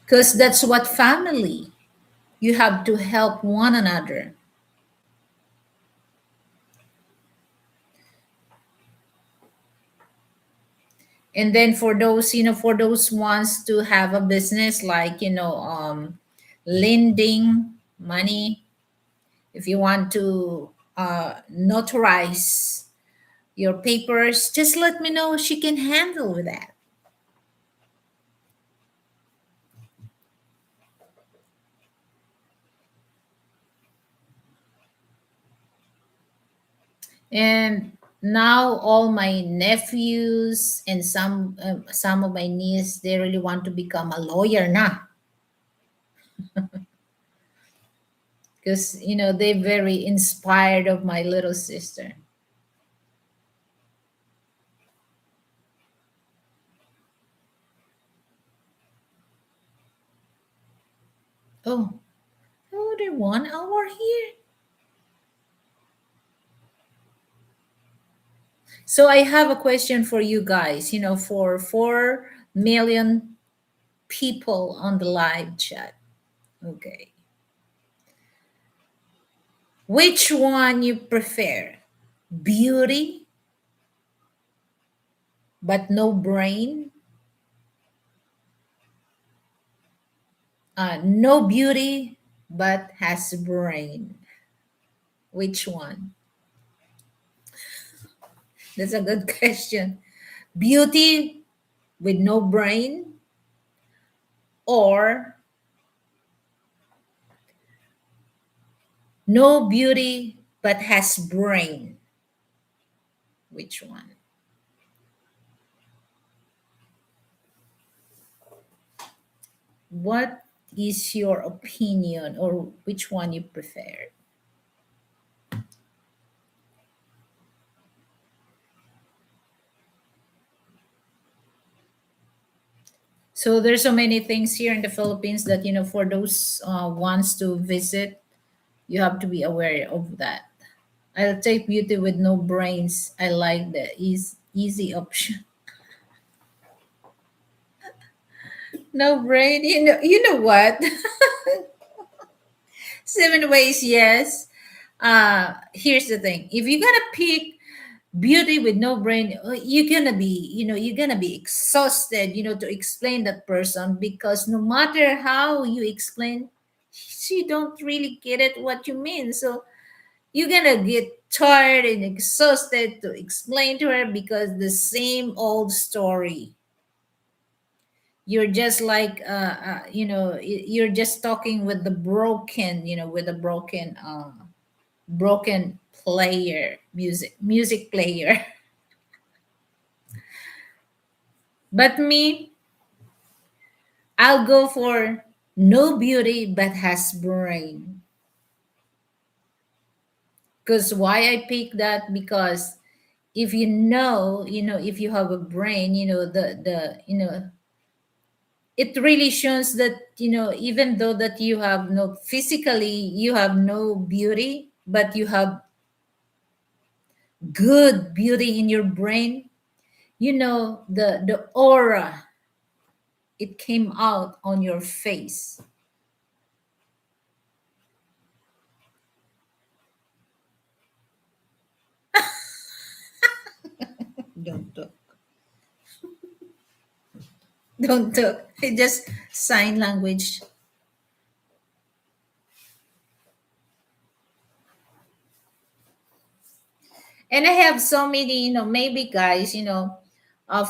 Because that's what family. You have to help one another. And then for those, for those wants to have a business like, lending money, if you want to notarize your papers, just let me know. She can handle with that. And now all my nephews and some of my nieces, they really want to become a lawyer now, because they're very inspired of my little sister. Oh, already 1 hour here. So I have a question for you guys. For 4 million people on the live chat. Okay, which one you prefer? Beauty but no brain? No beauty but has brain. Which one? That's a good question. Beauty with no brain, or no beauty but has brain? Which one? What is your opinion, or which one you prefer? So there's so many things here in the Philippines that for those wants to visit, You have to be aware of that. I'll take beauty with no brains. I like the easy option. No brain. You know what? Seven ways, yes. Here's the thing. If you're gonna pick beauty with no brain, you're gonna be, you're gonna be exhausted, to explain that person, because no matter how you explain, she don't really get it what you mean. So you're gonna get tired and exhausted to explain to her, because the same old story. You're just like you're just talking with the broken, with a broken player, music player. But me, I'll go for no beauty but has brain. Because why I pick that? Because if if you have a brain, it really shows that, even though that you have no physically, you have no beauty, but you have good beauty in your brain. The aura, it came out on your face. Don't talk. Don't talk. It just sign language. And I have so many, maybe guys,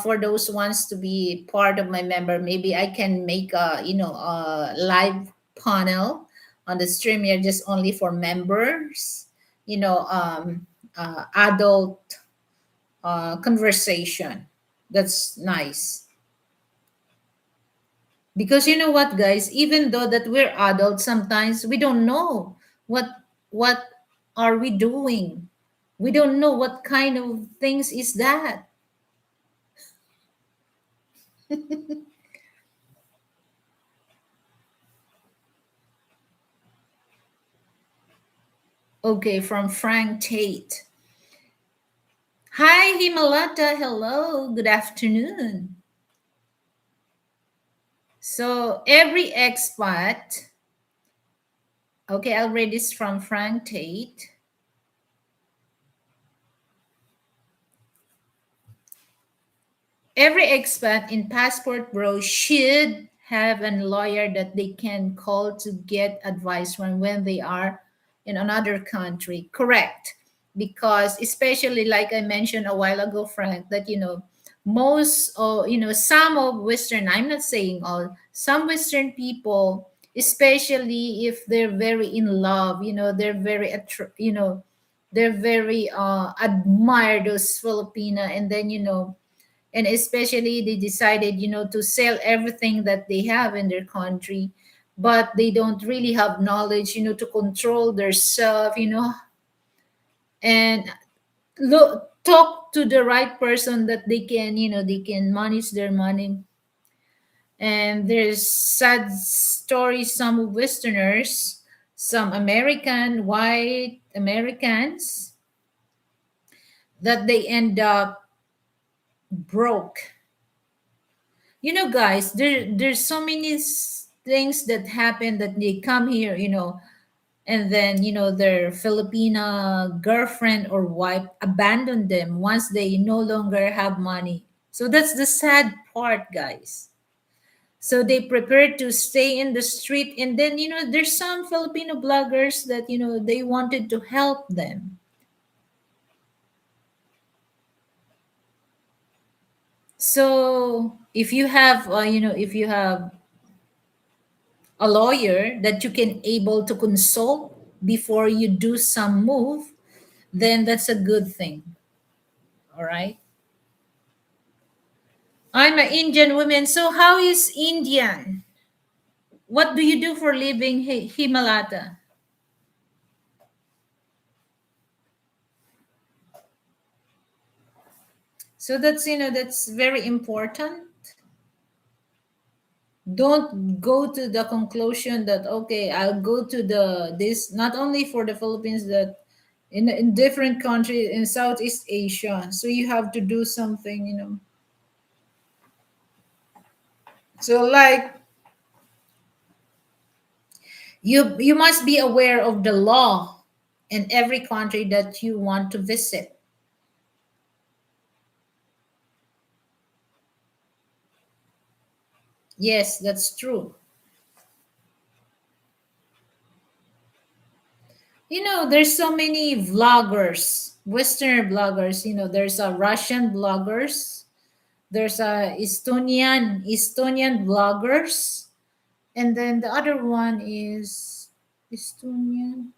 for those ones to be part of my member, maybe I can make a live panel on the stream here, just only for members, adult conversation. That's nice. Because you know what, guys, even though that we're adults, sometimes we don't know what are we doing. We don't know what kind of things is that. Okay, from Frank Tate. Hi, Himalata. Hello. Good afternoon. So every expat, okay, I'll read this from Frank Tate. Every expat in Passport Bro should have a lawyer that they can call to get advice from when they are in another country. Correct. Because especially like I mentioned a while ago, Frank, that most or some of Western, I'm not saying all, some Western people, especially if they're very in love, they're very they're very admire those Filipina, and then and especially they decided to sell everything that they have in their country, but they don't really have knowledge to control their self, and look, talk to the right person that they can manage their money. And there's sad stories, some Westerners, some American white Americans, that they end up broke. Guys, there's so many things that happen, that they come here, and then their Filipina girlfriend or wife abandon them once they no longer have money. So that's the sad part, guys. So they prepare to stay in the street, and then there's some Filipino bloggers that they wanted to help them. So if you have if you have a lawyer that you can able to consult before you do some move, then that's a good thing. All right. I'm an Indian woman. So how is Indian? What do you do for living, Himalata? So that's very important. Don't go to the conclusion that okay, I'll go to the this, not only for the Philippines, that in different countries in Southeast Asia. So you have to do something, So like you must be aware of the law in every country that you want to visit. Yes, that's true. There's so many vloggers, Western bloggers. There's a Russian bloggers, there's a Estonian bloggers, and then the other one is Estonian.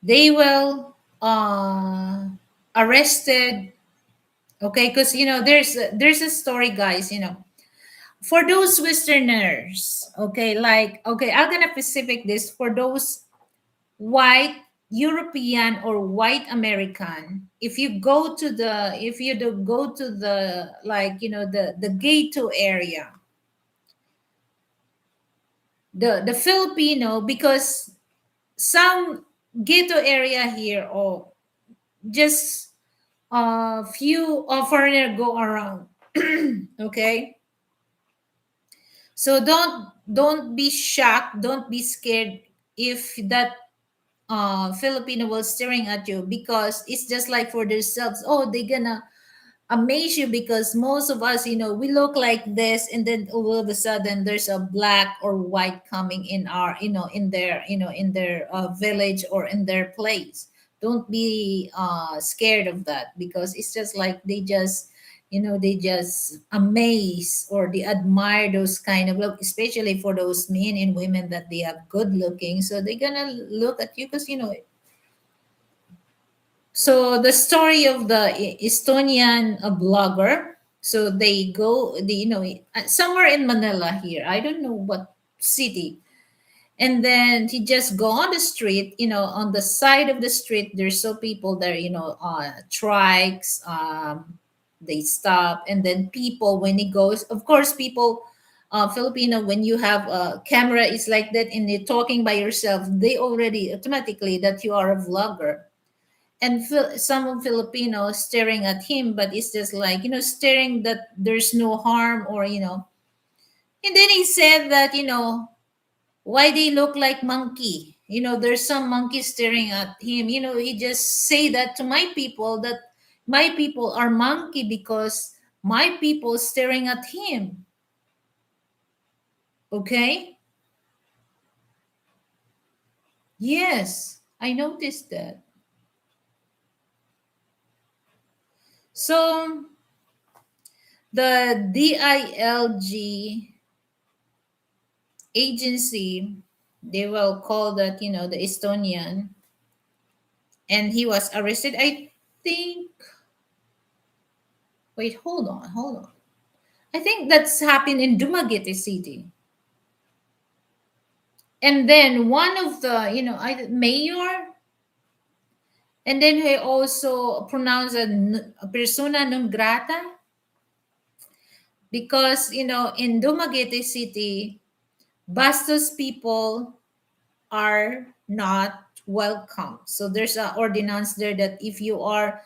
They will arrested. Okay, because there's a story, guys. For those Westerners. Okay, like okay, I'm gonna specific this for those white European or white American. If you do go to the, like, the ghetto area, the Filipino, because some ghetto area here, or just few foreigner go around. Okay, so don't be shocked, don't be scared if that Filipino was staring at you, because it's just like for themselves. Oh, they gonna amaze you because most of us, we look like this, and then all of a sudden there's a black or white coming in our, in their village or in their place. Don't be scared of that, because it's just like they just amaze or they admire those kind of look, especially for those men and women that they have good looking. So they're gonna look at you because so the story of the Estonian blogger. So they go, somewhere in Manila here. I don't know what city. And then he just go on the street, on the side of the street. There's so people there, trikes. They stop, and then people when he goes. Of course, people. Filipino, when you have a camera, it's like that, and you're talking by yourself. They already automatically that you are a vlogger, and some Filipinos staring at him, but it's just like staring that there's no harm, or And then he said that why they look like monkey. There's some monkey staring at him. He just say that to my people, that my people are monkey because my people staring at him. Okay. Yes, I noticed that. So the DILG agency, they will call that, the Estonian, and he was arrested, I think. Wait, hold on. I think that's happened in Dumaguete City. And then one of the, mayor, and then he also pronounced a persona non grata, because, in Dumaguete City, Bastos people are not welcome. So there's an ordinance there that if you are,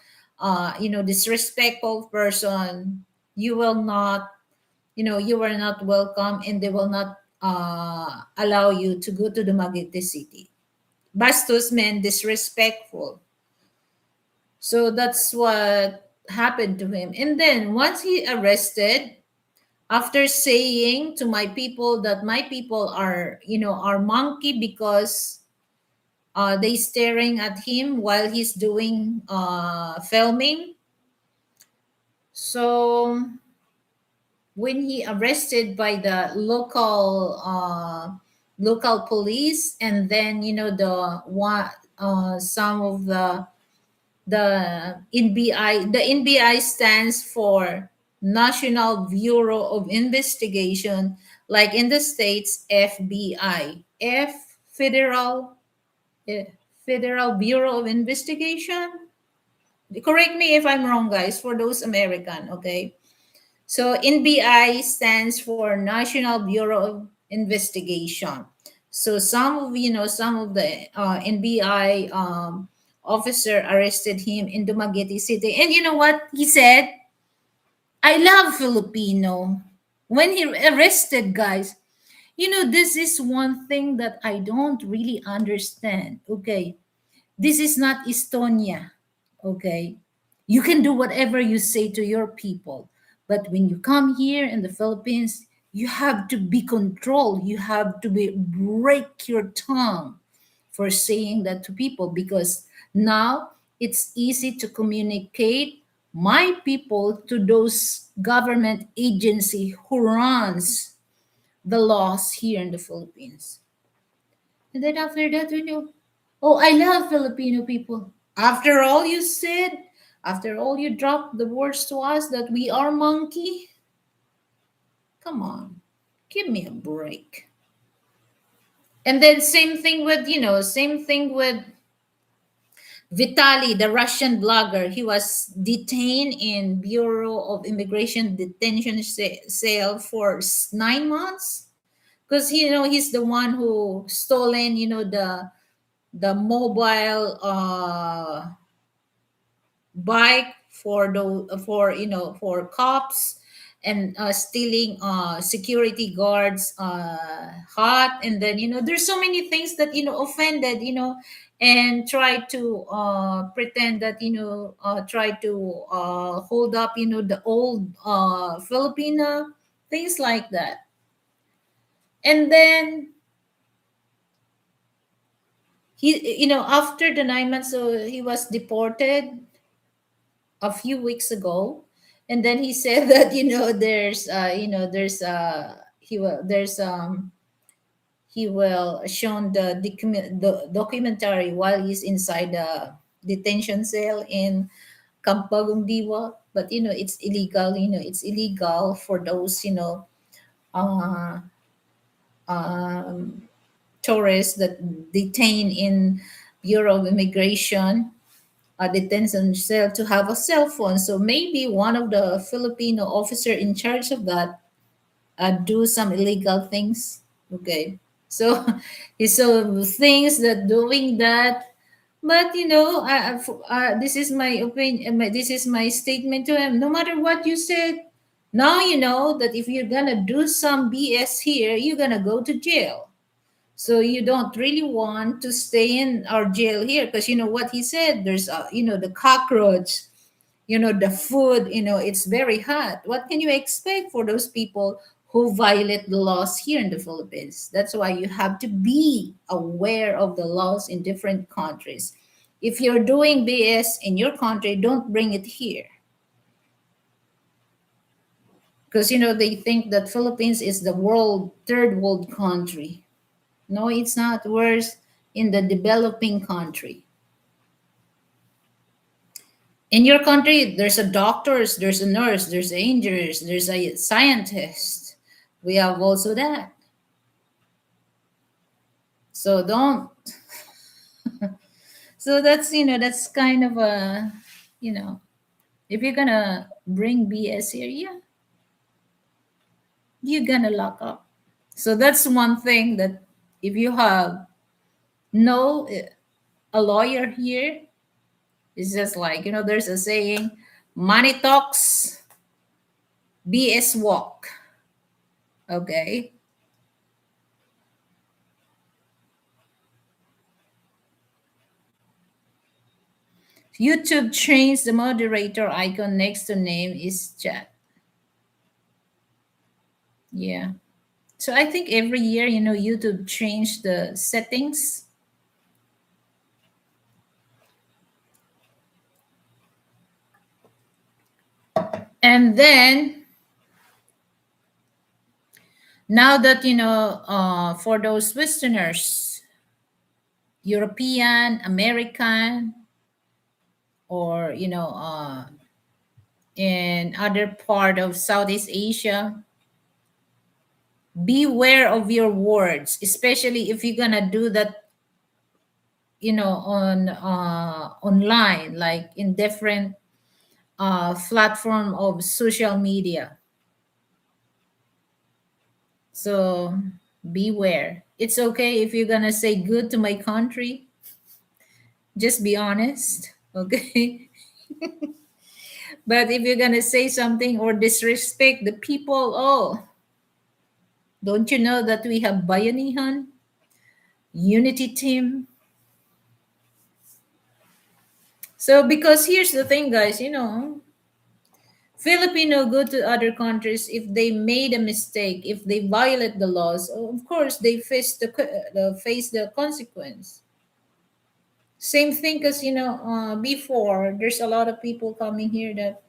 disrespectful person, you will not, you are not welcome, and they will not allow you to go to the Magete City. Bastos meant disrespectful. So that's what happened to him. And then once he arrested, after saying to my people that my people are, are monkey because they staring at him while he's doing filming. So when he arrested by the local police, and then the one some of the NBI, the NBI stands for National Bureau of Investigation, like in the states, FBI, Federal, eh, Federal Bureau of Investigation. Correct me if I'm wrong, guys, for those American, okay? So NBI stands for National Bureau of Investigation. So some of the NBI officer arrested him in Dumaguete City, and you know what he said? I love Filipino. When he arrested guys, this is one thing that I don't really understand. Okay, this is not Estonia. Okay, you can do whatever you say to your people, but when you come here in the Philippines, you have to be controlled. You have to break your tongue for saying that to people, because now it's easy to communicate my people to those government agency who runs the laws here in the Philippines. And then after that, oh, I love Filipino people. After all you said, after all you dropped the words to us that we are monkey, come on, give me a break. And then same thing with Vitali, the Russian blogger. He was detained in Bureau of Immigration detention cell for 9 months, because he's the one who stolen the mobile bike for cops, and stealing security guards hot. And then there's so many things that offended, and try to pretend that try to hold up the old Filipino, things like that. And then he after the 9 months, so he was deported a few weeks ago. And then he said that there's he will shown the documentary while he's inside the detention cell in Kampagong Diwa. But it's illegal. It's illegal for those uh, um, tourists that detain in Bureau of Immigration detention cell to have a cell phone. So maybe one of the Filipino officer in charge of that do some illegal things. Okay, so he saw things that doing that. But this is my opinion. This is my statement to him. No matter what you said, now you know that if you're gonna do some BS here, you're gonna go to jail. So you don't really want to stay in our jail here, because you know what he said. There's the cockroach, the food. It's very hot. What can you expect for those people who violate the laws here in the Philippines? That's why you have to be aware of the laws in different countries. If you're doing BS in your country, don't bring it here, because they think that Philippines is the world third world country. No, it's not. Worse in the developing country. In your country, there's a doctors, there's a nurse, there's angels, there's a scientist. We have also that. So don't. So that's kind of you know, if you're gonna bring BS here, yeah, you're gonna lock up. So that's one thing that if you have no a lawyer here, it's just like there's a saying, money talks, BS walk. Okay. YouTube changed the moderator icon next to name is chat. Yeah. So I think every year, YouTube changed the settings. And then now that, for those Westerners, European, American, or, in other part of Southeast Asia, beware of your words, especially if you're gonna do that on online, like in different platform of social media. So beware. It's okay if you're gonna say good to my country, just be honest, okay? But if you're gonna say something or disrespect the people, oh, don't you know that we have Bayanihan, unity team? So because here's the thing, guys, Filipino go to other countries if they made a mistake, if they violate the laws. Of course, they face the consequence. Same thing, because before there's a lot of people coming here that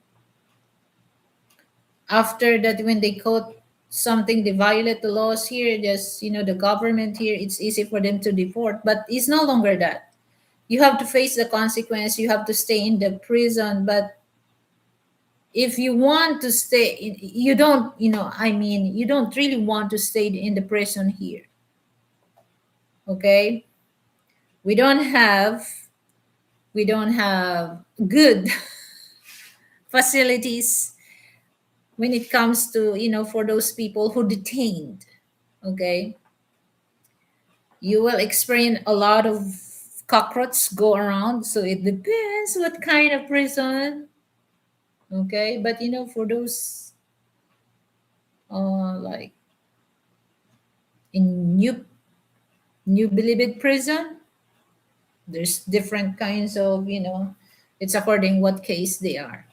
after that when they caught something, they violate the laws here. Just the government here, it's easy for them to deport, but it's no longer that. You have to face the consequence. You have to stay in the prison, but if you want to stay you don't I mean you don't really want to stay in the prison here, okay? we don't have we don't have good facilities when it comes to for those people who detained, okay? You will experience a lot of cockroaches go around, so it depends what kind of prison, okay? But for those like in new Bilibid prison, there's different kinds of it's according what case they are.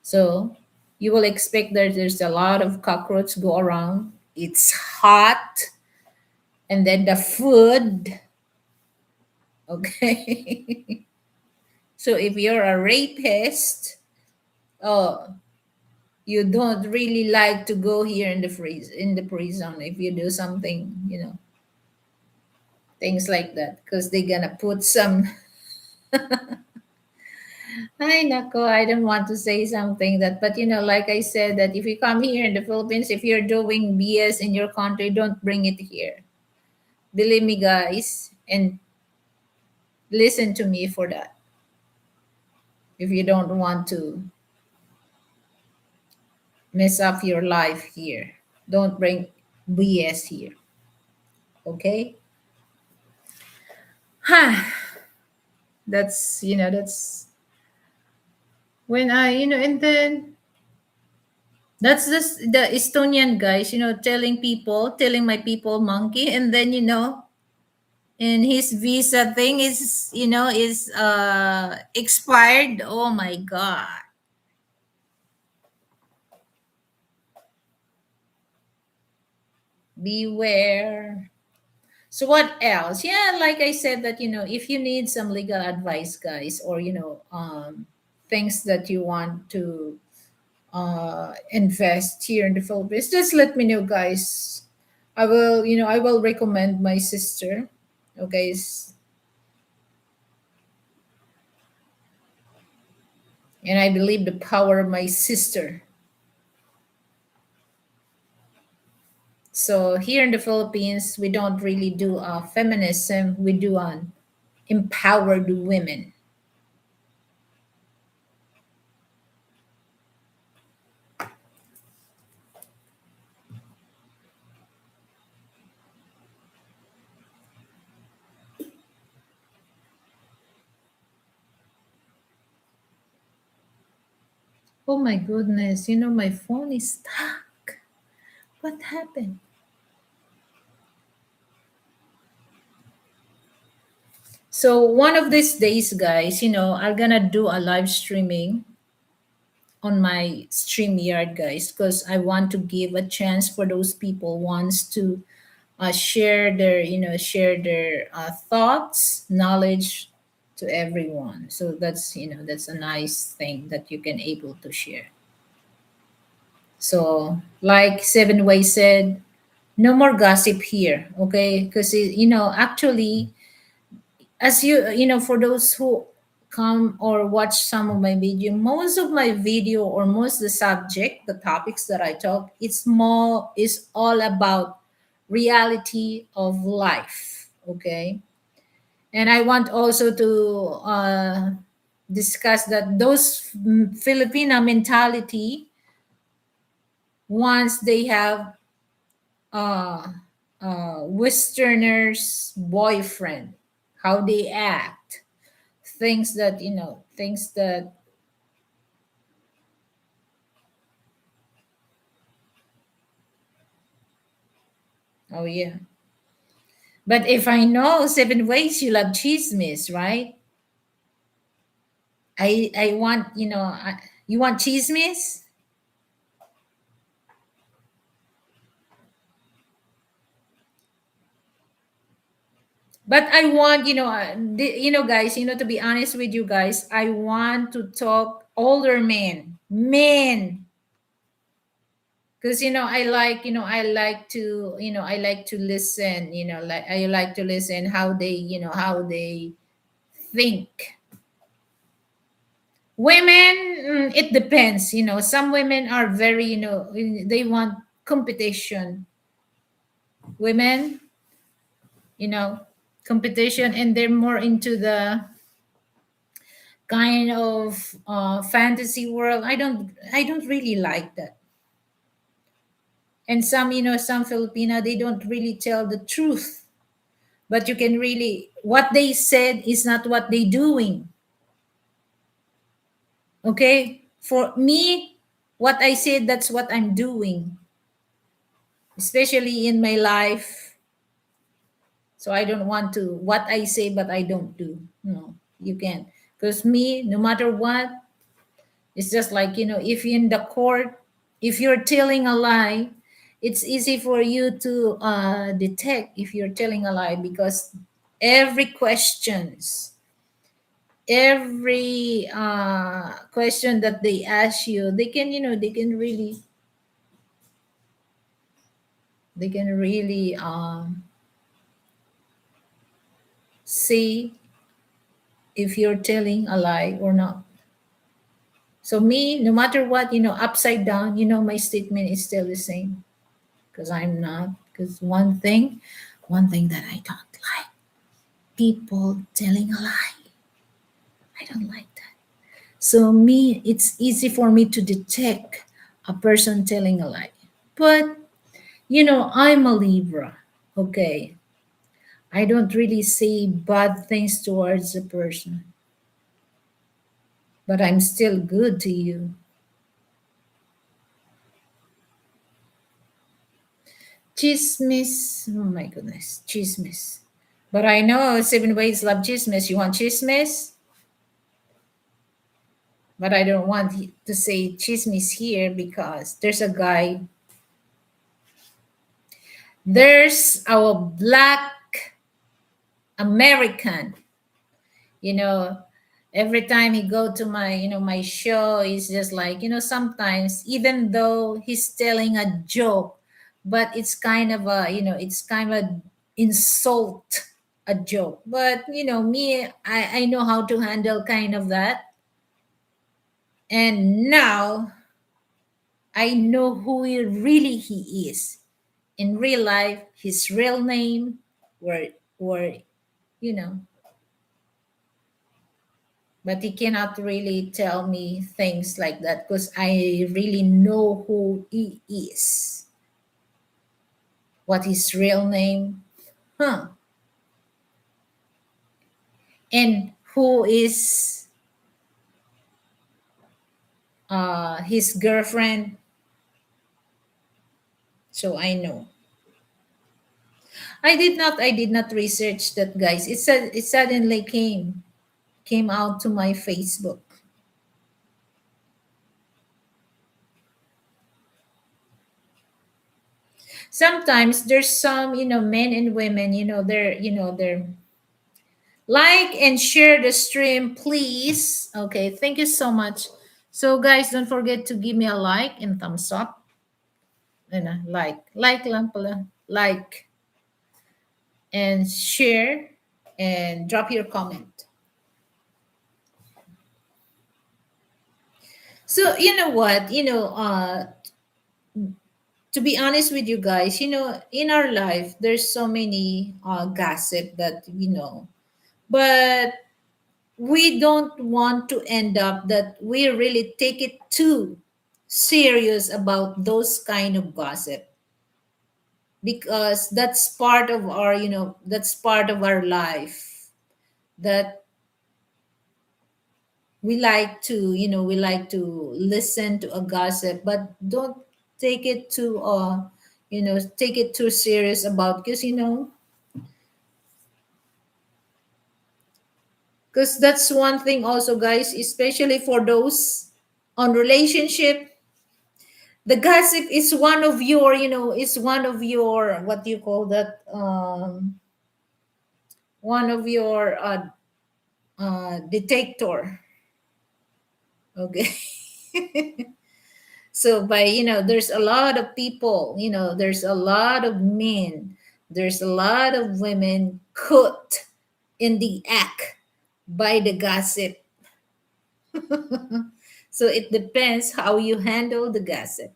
So you will expect that there's a lot of cockroach go around. It's hot, and then the food, okay? So if you're a rapist, oh, you don't really like to go here in the freeze in the prison if you do something, things like that, because they're gonna put some. Ay, nako, I don't want to say something that, but like I said, that if you come here in the Philippines, if you're doing BS in your country, don't bring it here. Believe me, guys, and listen to me for that. If you don't want to mess up your life here, don't bring BS here. Okay? Huh. That's when and then that's just the Estonian guys, telling my people monkey, and then and his visa thing is expired. Oh my god. Beware. So what else? Yeah, like I said, that if you need some legal advice, guys, or things that you want to invest here in the Philippines, just let me know, guys. I will recommend my sister. Okay. And I believe the power of my sister. So here in the Philippines, we don't really do feminism. We do on empowered women. Oh my goodness, my phone is stuck. What happened? So one of these days, guys, I'm gonna do a live streaming on my StreamYard, guys, because I want to give a chance for those people wants to share their thoughts, knowledge to everyone. So that's a nice thing that you can able to share. So like Seven Way said, no more gossip here, okay? Because actually, as for those who come or watch some of my video, most of my video or most the subject, the topics that I talk, is all about reality of life, okay? And I want also to discuss that those Filipina mentality, once they have uh, Westerners' boyfriend, how they act, things that things that. Oh yeah. But if I know seven ways you love chismis, right? I want you want chismis, but I want guys, to be honest with you guys, I want to talk older men, because I like to listen, like I like to listen how they how they think. Women, it depends. Some women are very, they want competition. Women, you know, competition, and they're more into the kind of fantasy world. I don't really like that. And some, some Filipina, they don't really tell the truth. But you can really, what they said is not what they doing. Okay? For me, what I said, that's what I'm doing, especially in my life. So I don't want to what I say, but I don't do. No, you can't. Because me, no matter what, it's just like, if you're in the court, if you're telling a lie, it's easy for you to detect if you're telling a lie, because every questions, every question that they ask you, they can, they can really see if you're telling a lie or not. So me, no matter what, upside down, my statement is still the same, because I'm not. Because one thing that I don't like, people telling a lie. I don't like that. So me, it's easy for me to detect a person telling a lie. But I'm a Libra. Okay, I don't really say bad things towards a person, but I'm still good to you. Chismis. Oh my goodness, chismis. But I know seven ways love chismis. You want chismis? But I don't want to say chismis here, because there's a guy. There's our black American. You know, every time he go to my my show, he's just like, sometimes, even though he's telling a joke, but it's kind of a, it's kind of a insult, a joke. But me, I know how to handle kind of that. And now I know who he is in real life, his real name, where you know but he cannot really tell me things like that, because I really know who he is, what his real name, huh, and who is his girlfriend. So I know. I did not research that, guys. It suddenly came out to my Facebook. Sometimes there's some, men and women, they're like and share the stream, please. Okay, thank you so much. So, guys, don't forget to give me a like and thumbs up. And like lang pala, like and share and drop your comment. So, you know what? To be honest with you guys, in our life, there's so many gossip that but we don't want to end up that we really take it too serious about those kind of gossip. because that's part of our, that's part of our life, that we like to listen to a gossip, but don't take it too take it too serious about, because that's one thing also, guys, especially for those on relationship. The gossip is one of your, is one of your, what do you call that, one of your detector. Okay. So by, there's a lot of people, there's a lot of men, there's a lot of women caught in the act by the gossip. So it depends how you handle the gossip.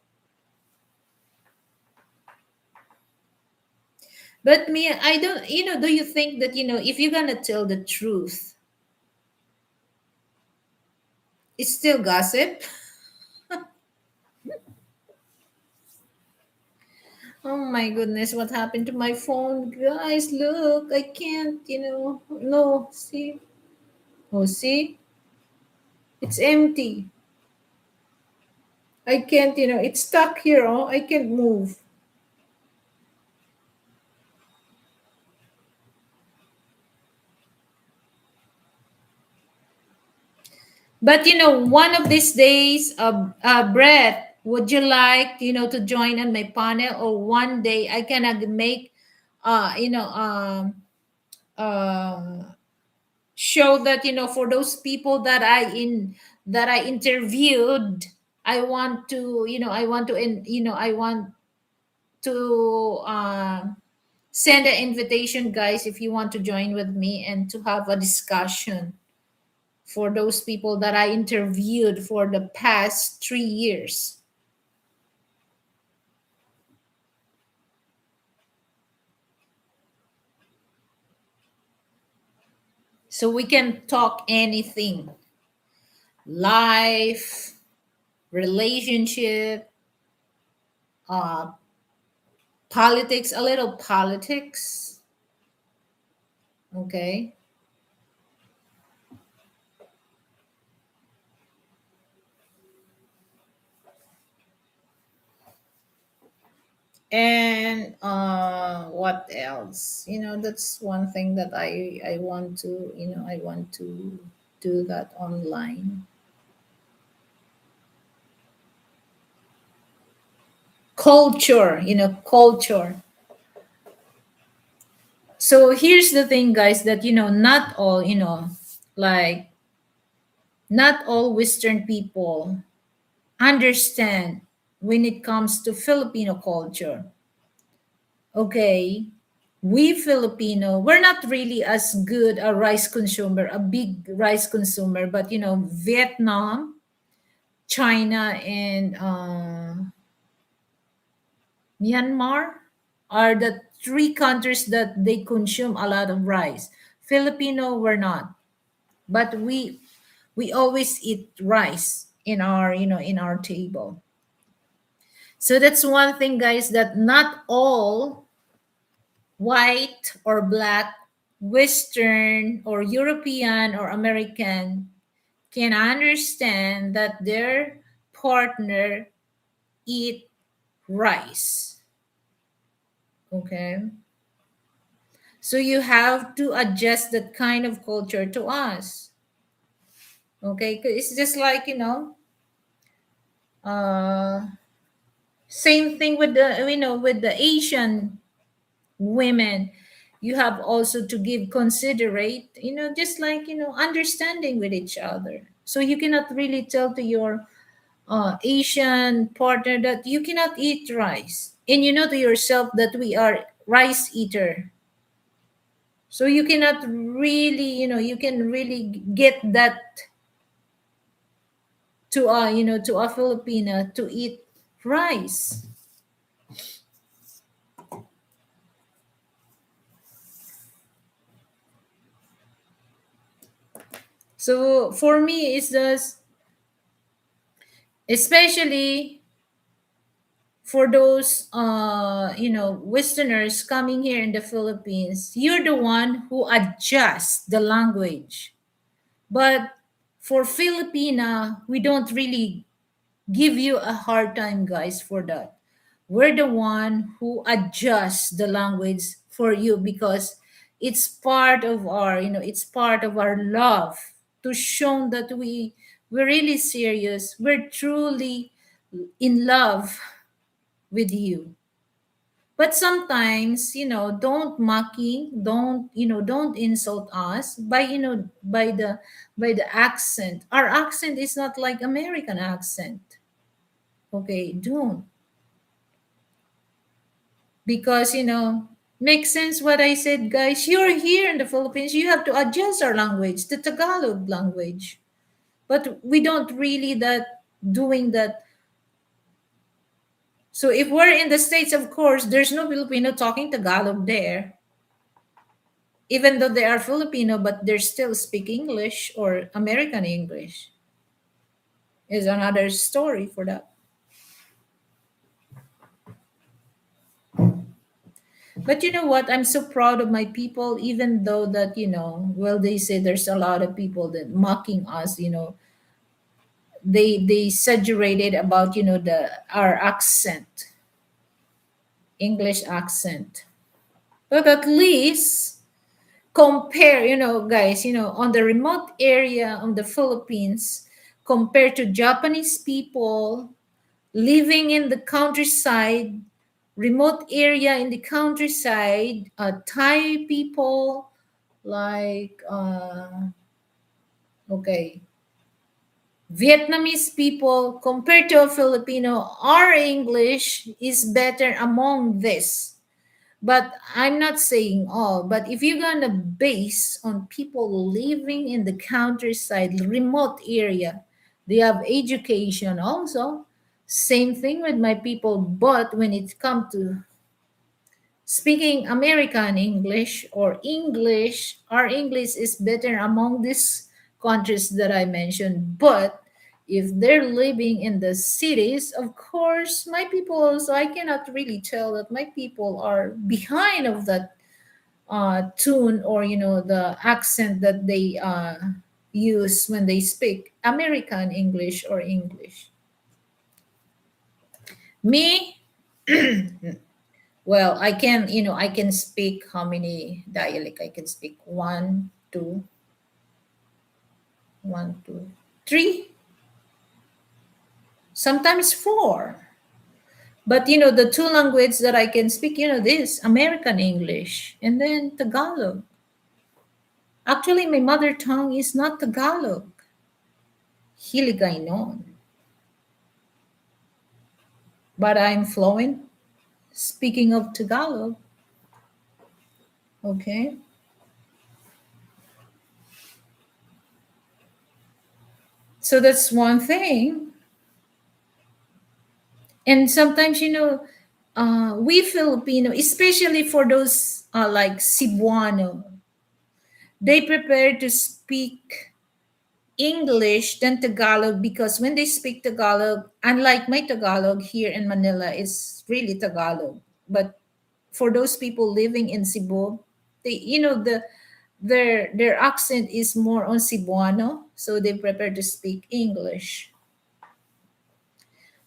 But me, I don't, do you think that, if you're gonna tell the truth, it's still gossip? Oh my goodness, what happened to my phone? Guys, look, I can't, no, see? Oh, see? It's empty. I can't, it's stuck here. Oh, I can't move. But one of these days, Brett, would you like, to join on my panel? Or one day I can make, uh, you know, um, uh, show that, for those people that I interviewed, I want to, I want to, I want to send an invitation, guys, if you want to join with me and to have a discussion for those people that I interviewed for the past 3 years. So we can talk anything: life, relationship, uh, politics, a little politics. Okay. And what else? That's one thing that I want to, I want to do that online. Culture, culture. So here's the thing, guys, that not all, like not all Western people understand when it comes to Filipino culture. Okay, we Filipino, we're not really as good a rice consumer, a big rice consumer, but Vietnam, China, and Myanmar are the three countries that they consume a lot of rice. Filipino, we're not, but we always eat rice in our, in our table. So that's one thing, guys, that not all white or black, Western or European or American can understand that their partner eat rice. Okay. So you have to adjust that kind of culture to us. Okay. 'Cause it's just like, uh, same thing with the, with the Asian women. You have also to give considerate, just like, understanding with each other. So you cannot really tell to your Asian partner that you cannot eat rice, and you know to yourself that we are rice eater. So you cannot really, you can really get that to a, to a Filipina to eat rice. So for me, it's just, especially for those Westerners coming here in the Philippines, you're the one who adjusts the language. But for Filipina, we don't really give you a hard time, guys, for that. We're the one who adjusts the language for you because it's part of our, it's part of our love to show that we're really serious. We're truly in love with you. But sometimes, don't mocking, don't insult us by, by the accent. Our accent is not like American accent. Okay, don't. Because, makes sense what I said, guys. You're here in the Philippines, you have to adjust our language, the Tagalog language. But we don't really that doing that. So if we're in the States, of course, there's no Filipino talking Tagalog there. Even though they are Filipino, but they're still speak English or American English. Is another story for that. But you know what? I'm so proud of my people, even though that, well, they say there's a lot of people that mocking us, they exaggerated about, the our accent, English accent. But at least compare, guys, on the remote area of the Philippines, compared to Japanese people living in the countryside, remote area in the countryside, Thai people, like, okay, Vietnamese people, compared to a Filipino, our English is better among this. But I'm not saying all, but if you're gonna base on people living in the countryside, remote area, they have education also. Same thing with my people, but when it comes to speaking American English or English, our English is better among these countries that I mentioned. But if they're living in the cities, of course, my people also, I cannot really tell that my people are behind of that tune or, the accent that they use when they speak American English or English. Me, well, I can speak how many dialect I can speak? One, two, three, sometimes four. But the two languages that I can speak, this American English and then Tagalog. Actually, my mother tongue is not Tagalog, Hiligaynon. But I'm fluent speaking of Tagalog. Okay. So that's one thing. And sometimes, we Filipino, especially for those like Cebuano, they prepare to speak English than Tagalog because when they speak Tagalog, unlike my Tagalog here in Manila, is really Tagalog. But for those people living in Cebu, they, their accent is more on Cebuano, so they prepare to speak English.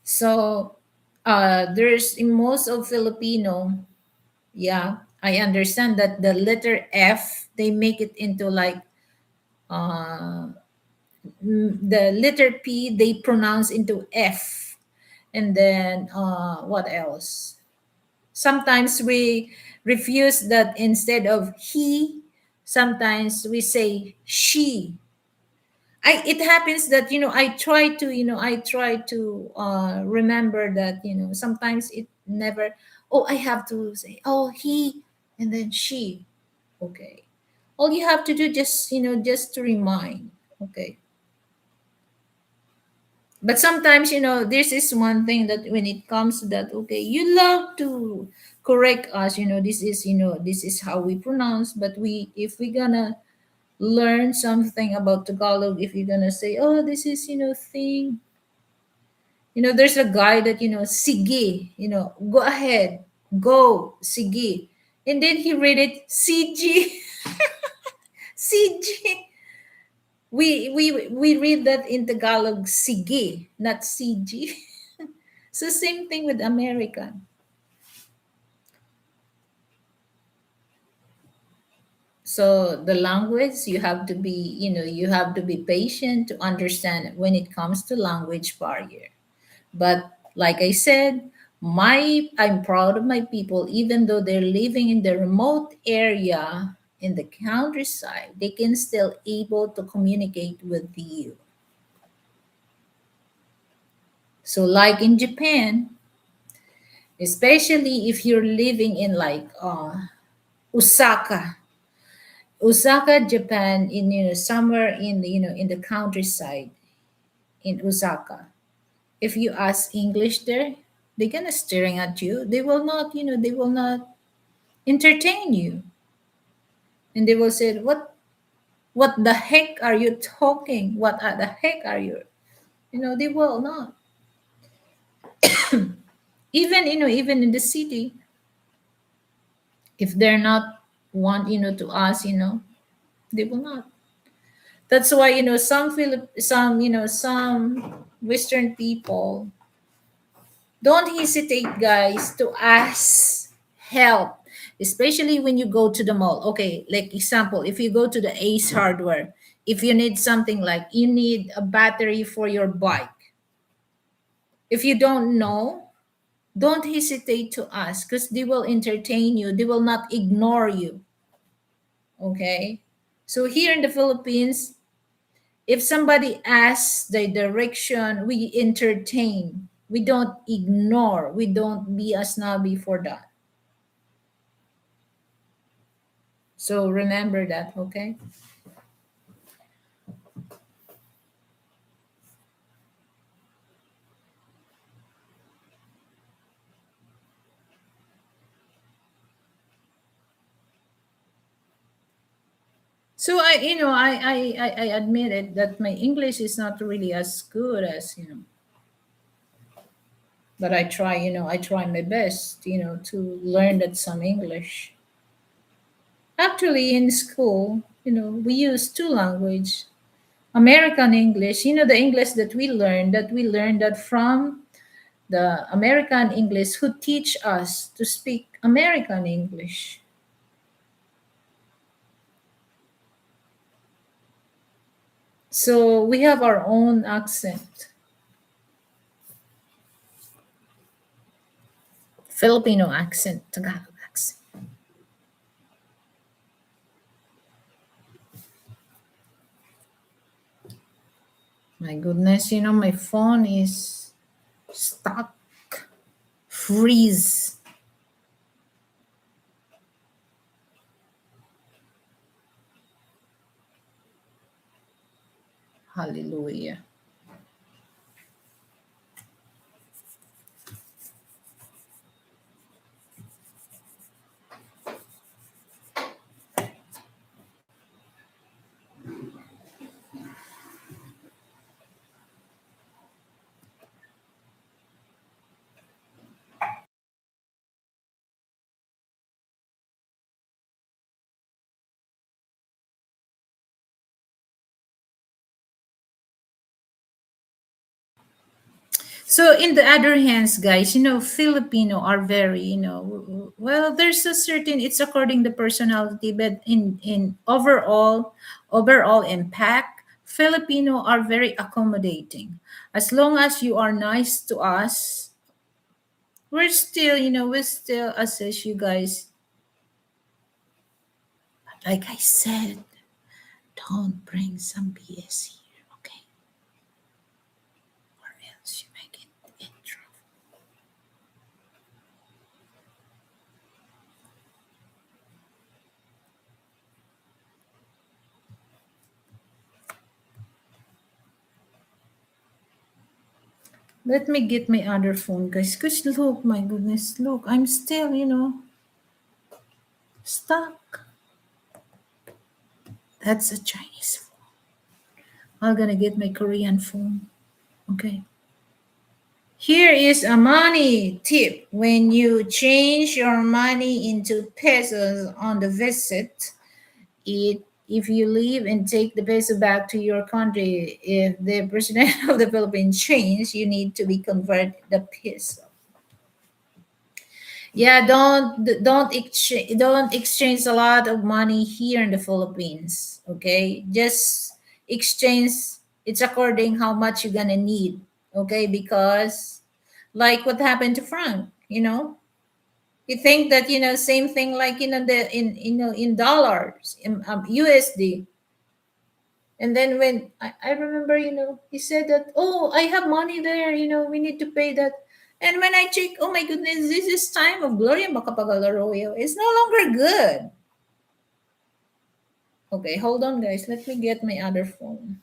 So there's in most of Filipino, yeah, I understand that the letter F they make it into like uh, the letter P they pronounce into F, and then what else? Sometimes we refuse that instead of he. Sometimes we say she. It happens that I try to remember that sometimes it never. Oh, I have to say oh he and then she. Okay, all you have to do just to remind. Okay, but sometimes this is one thing that when it comes to that, okay, you love to correct us. This is how we pronounce. But if we're gonna learn something about Tagalog, if you're gonna say, oh, this is thing, There's a guy that, sige, go ahead, go, sige. And then he read it, CG, CG. We read that in Tagalog, sige, not CG. So same thing with American. So the language, you have to be patient to understand when it comes to language barrier. But like I said, I'm proud of my people, even though they're living in the remote area in the countryside, they can still able to communicate with you. So like in Japan, especially if you're living in like Osaka, Japan, in somewhere in the in the countryside in Osaka. If you ask English there, they're gonna staring at you. They will not entertain you, and they will say, What the heck are you talking? What the heck are you?" They will not. Even even in the city, if they're not want to ask, they will not. That's why some Western people don't hesitate, guys, to ask help, especially when you go to the mall. Okay, like example, if you go to the Ace Hardware, if you need something like you need a battery for your bike, if you don't know, don't hesitate to ask because they will entertain you. They will not ignore you. Okay, so here in the Philippines, if somebody asks the direction, we entertain. We don't ignore. We don't be a snobby for that. So remember that, okay? So I admit it that my English is not really as good as but I try my best to learn that some English. Actually, in school, we use two language, American English. The English that we learned that from the American English who teach us to speak American English. So we have our own accent, Filipino accent, Tagalog accent. My goodness, my phone is stuck, freeze. Hallelujah. So, in the other hands, guys, Filipino are very, well, there's a certain, it's according to personality, but in overall impact, Filipino are very accommodating. As long as you are nice to us, we still assist you guys. But like I said, don't bring some BS here, okay? Or else you may get in trouble. Let me get my other phone, guys. Because look, my goodness, look, I'm still, stuck. That's a Chinese phone. I'm gonna get my Korean phone. Okay. Here is a money tip. When you change your money into pesos on the visit, if you leave and take the peso back to your country, if the president of the Philippines change, you need to be convert the peso. Yeah, don't exchange a lot of money here in the Philippines. Okay, just exchange. It's according how much you're gonna need. Okay, because like what happened to Frank, you think that same thing like the in dollars in USD. And then when I remember, he said that, oh, I have money there, we need to pay that. And when I check, oh my goodness, this is time of Gloria Macapagal-Arroyo. It's no longer good. Okay, hold on, guys. Let me get my other phone.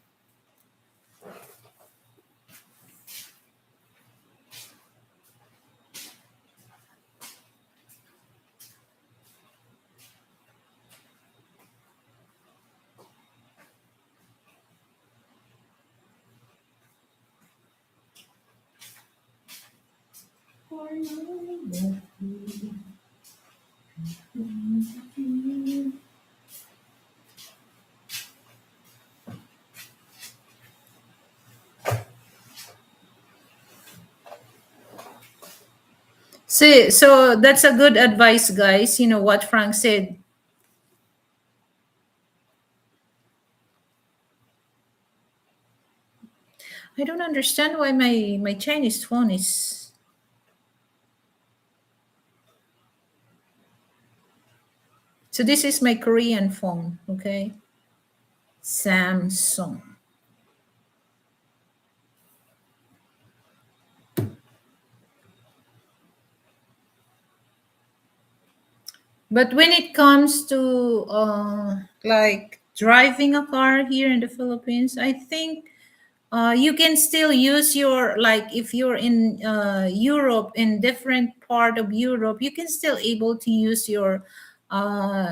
See, so that's a good advice, guys. You know what Frank said. I don't understand why my Chinese phone is. So this is my Korean phone, okay? Samsung. But when it comes to like driving a car here in the Philippines, I think you can still use your, like if you're in Europe, in different part of Europe, you can still able to use your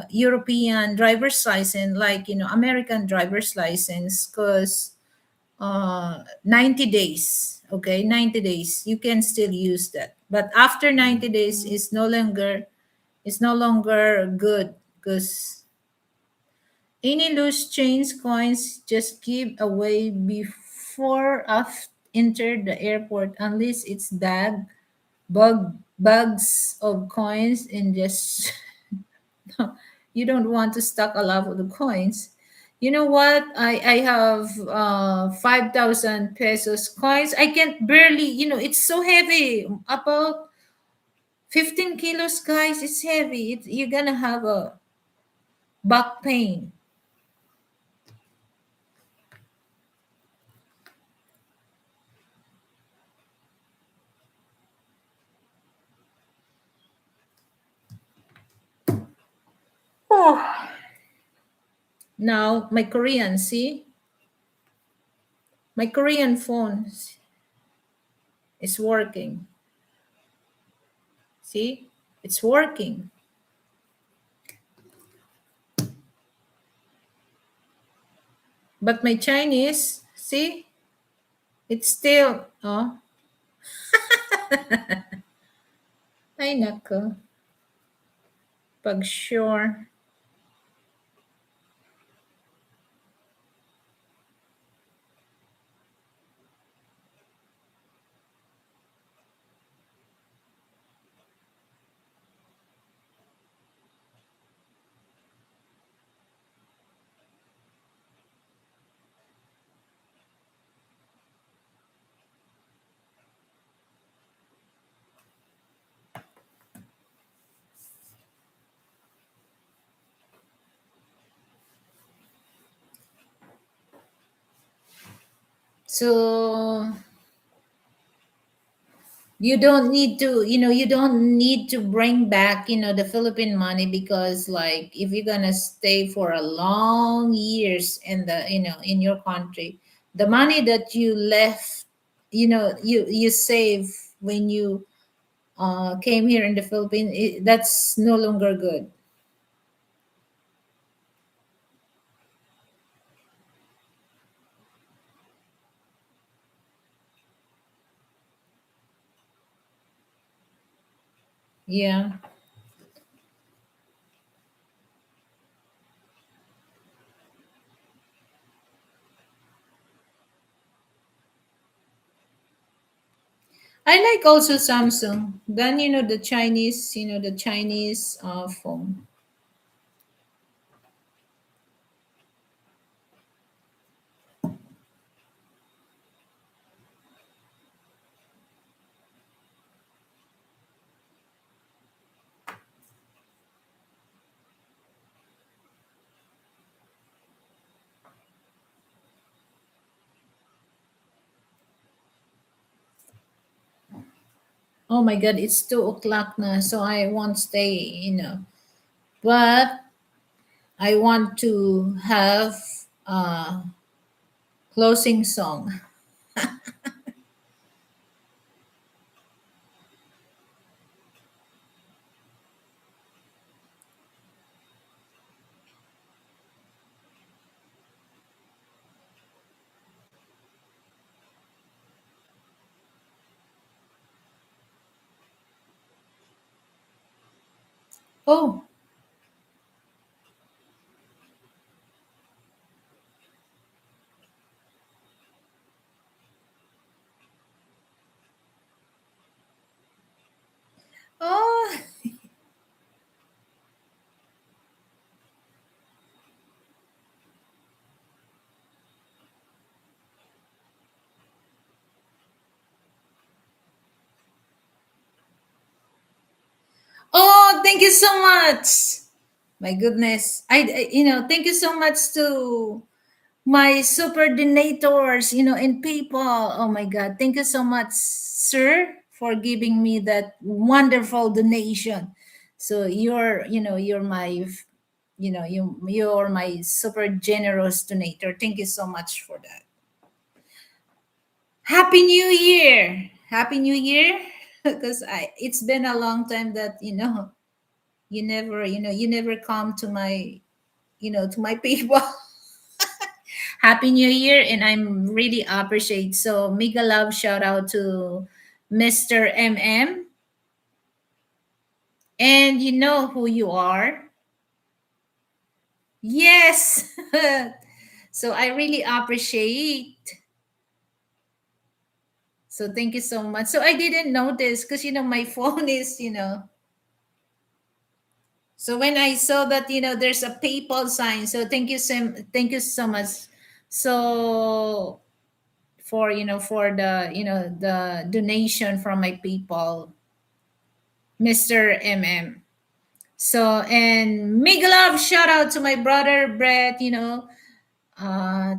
European driver's license, like American driver's license, because 90 days, okay, 90 days you can still use that. But after 90 days it's no longer good, because any loose change coins just give away before I've entered the airport, unless it's bags of coins, and just you don't want to stock a lot of the coins. You know what? I have 5,000 pesos coins. I can barely, it's so heavy. About 15 kilos, guys. It's heavy. You're gonna have a back pain. Oh. Now, my Korean, see? My Korean phone is working. See? It's working. But my Chinese, see? It's still, oh, ay nako. Pag sure. So you don't need to bring back the Philippine money, because like if you're gonna stay for a long years in the in your country, the money that you left, you save when you came here in the Philippines, that's no longer good. Yeah. I like also Samsung. Then the Chinese, the Chinese phone. Oh my God, it's 2 o'clock now, so I won't stay. But I want to have a closing song. Oh, oh, oh! Thank you so much. My goodness, thank you so much to my super donators, and PayPal. Oh my God, thank you so much, sir, for giving me that wonderful donation. So you're my, you're my super generous donator. Thank you so much for that. Happy New Year! Happy New Year! Because it's been a long time that you never come to my to my people. Happy New Year, and I'm really appreciate. So mega love shout out to Mr. MM, and you know who you are. Yes. So I really appreciate. So thank you so much. So I didn't notice because my phone is. So when I saw that there's a PayPal sign. So thank you so much. So for the donation from my PayPal, Mr. MM. So, and big love shout out to my brother Brett.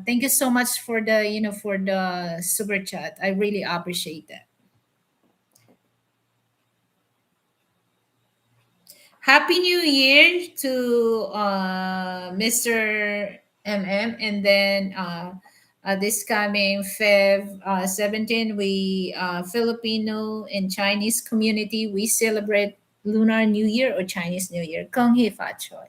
Thank you so much for the super chat. I really appreciate that. Happy New Year to Mr. MM, and then this coming Feb 17, we Filipino and Chinese community we celebrate Lunar New Year or Chinese New Year. Kong Hei Fa Choi.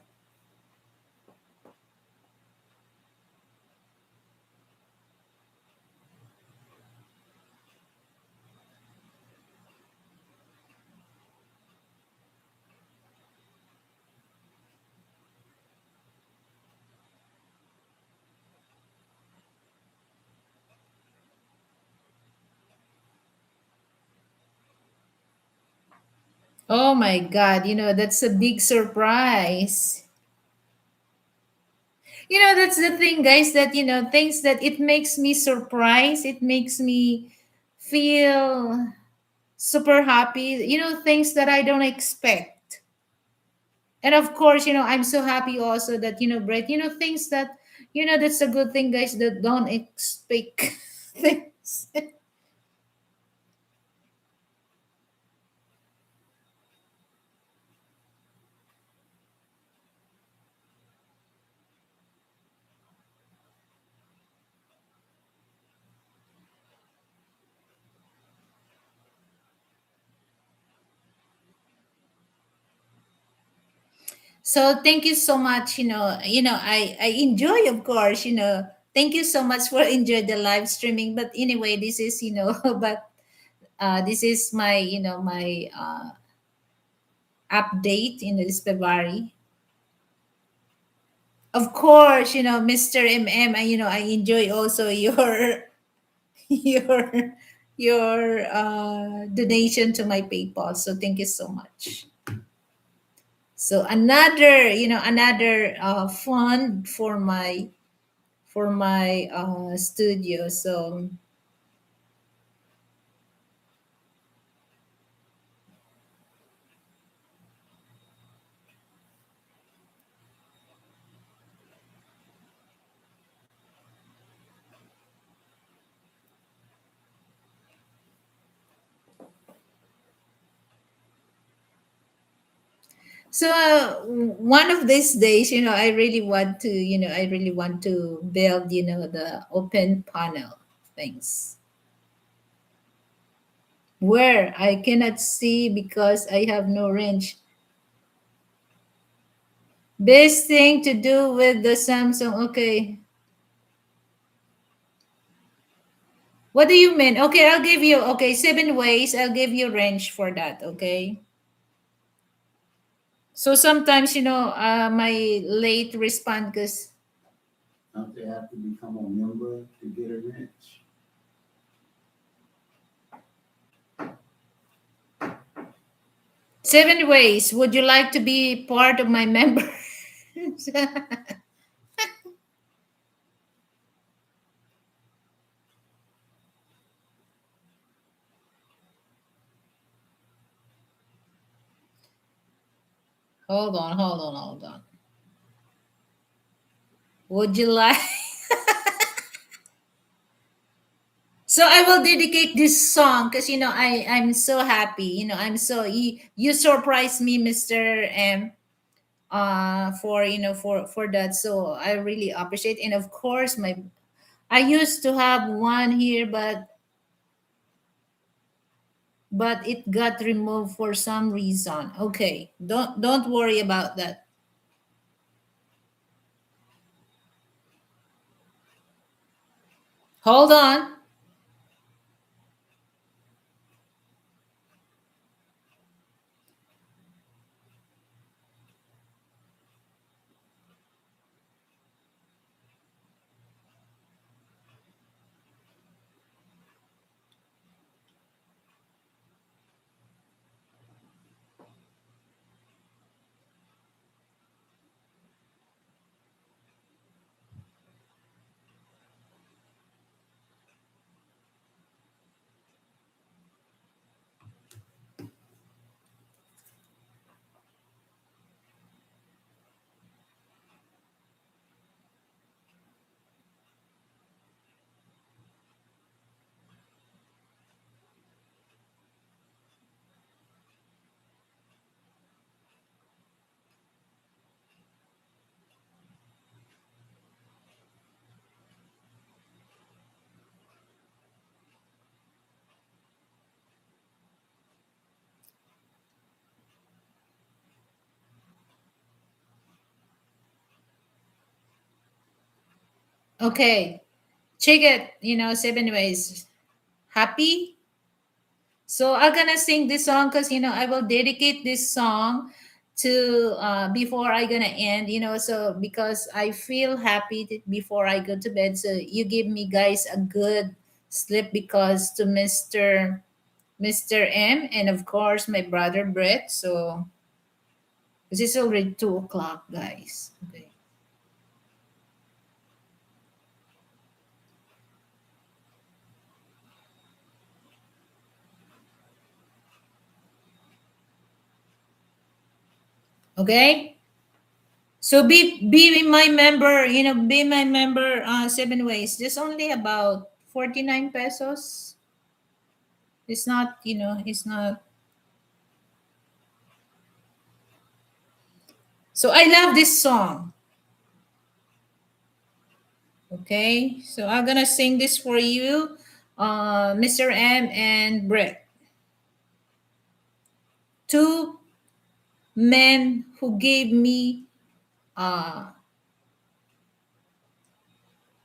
Oh my God, that's a big surprise. That's the thing, guys, that, things that it makes me surprised. It makes me feel super happy, things that I don't expect. And of course, I'm so happy also that, Brett, things that, that's a good thing, guys, that don't expect things. So thank you so much. I enjoy, of course. Thank you so much for enjoy the live streaming. But anyway, this is but this is my update in this February. Of course, Mr. MM, I enjoy also your your donation to my PayPal. So thank you so much. So another fund for my studio. One of these days, I really want to build, the open panel things where I cannot see because I have no range. Best thing to do with the Samsung. Okay. What do you mean? Okay, I'll give you, okay, 7 ways. I'll give you range for that. Okay. So sometimes, my late respond because Don't they have to become a member to get a wrench? 7 ways. Would you like to be part of my member? Hold on, hold on, hold on. Would you like? So I will dedicate this song because I'm so happy. You surprised me, Mister M. For for that. So I really appreciate. And of course, I used to have one here, but it got removed for some reason. Okay, don't worry about that. Hold on. Okay, check it. 7 ways. Happy. So I'm gonna sing this song because I will dedicate this song to before I gonna end. So because I feel happy before I go to bed. So you give me guys a good sleep because to Mr. M and of course my brother Brett. So this is already 2 o'clock, guys. Okay. Okay. So be my member, be my member 7 ways. Just only about 49 pesos. It's not, it's not. So I love this song. Okay. So I'm gonna sing this for you, Mr. M and Brett. Two men who gave me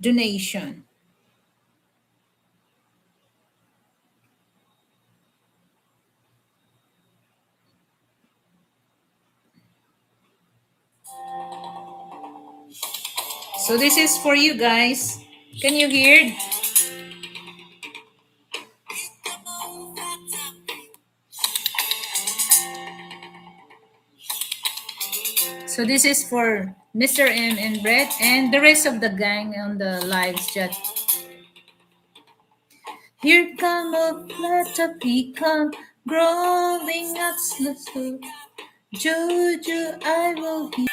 donation. So this is for you guys. Can you hear? So this is for Mr. M and Brett and the rest of the gang on the live chat. Here come a flutter pecan growing up slow. Juju, I will hear.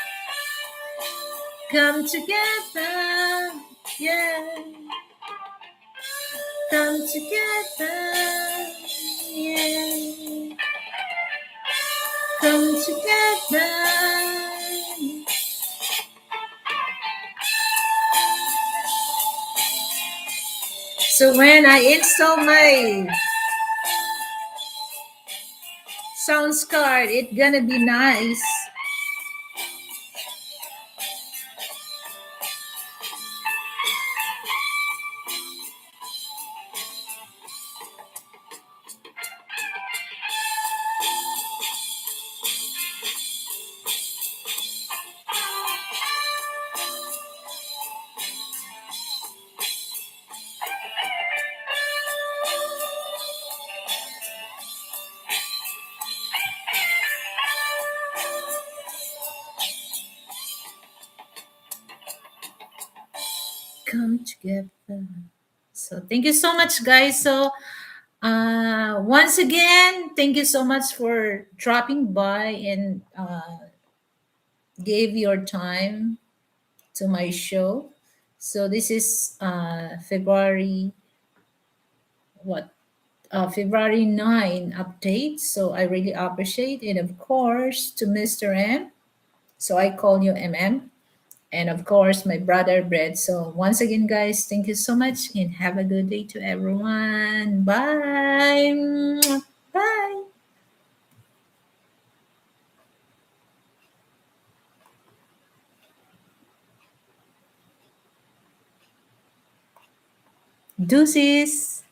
Come together, yeah. Come together, yeah. Come together. So when I install my sounds card, it's gonna be nice. Come together. So thank you so much, guys. So once again, thank you so much for dropping by and gave your time to my show. So this is February what February 9 update. So I really appreciate it. Of course, to Mr. M. So I call you MM. And of course, my brother Brett. So once again, guys, thank you so much and have a good day to everyone. Bye. Bye. Deuces.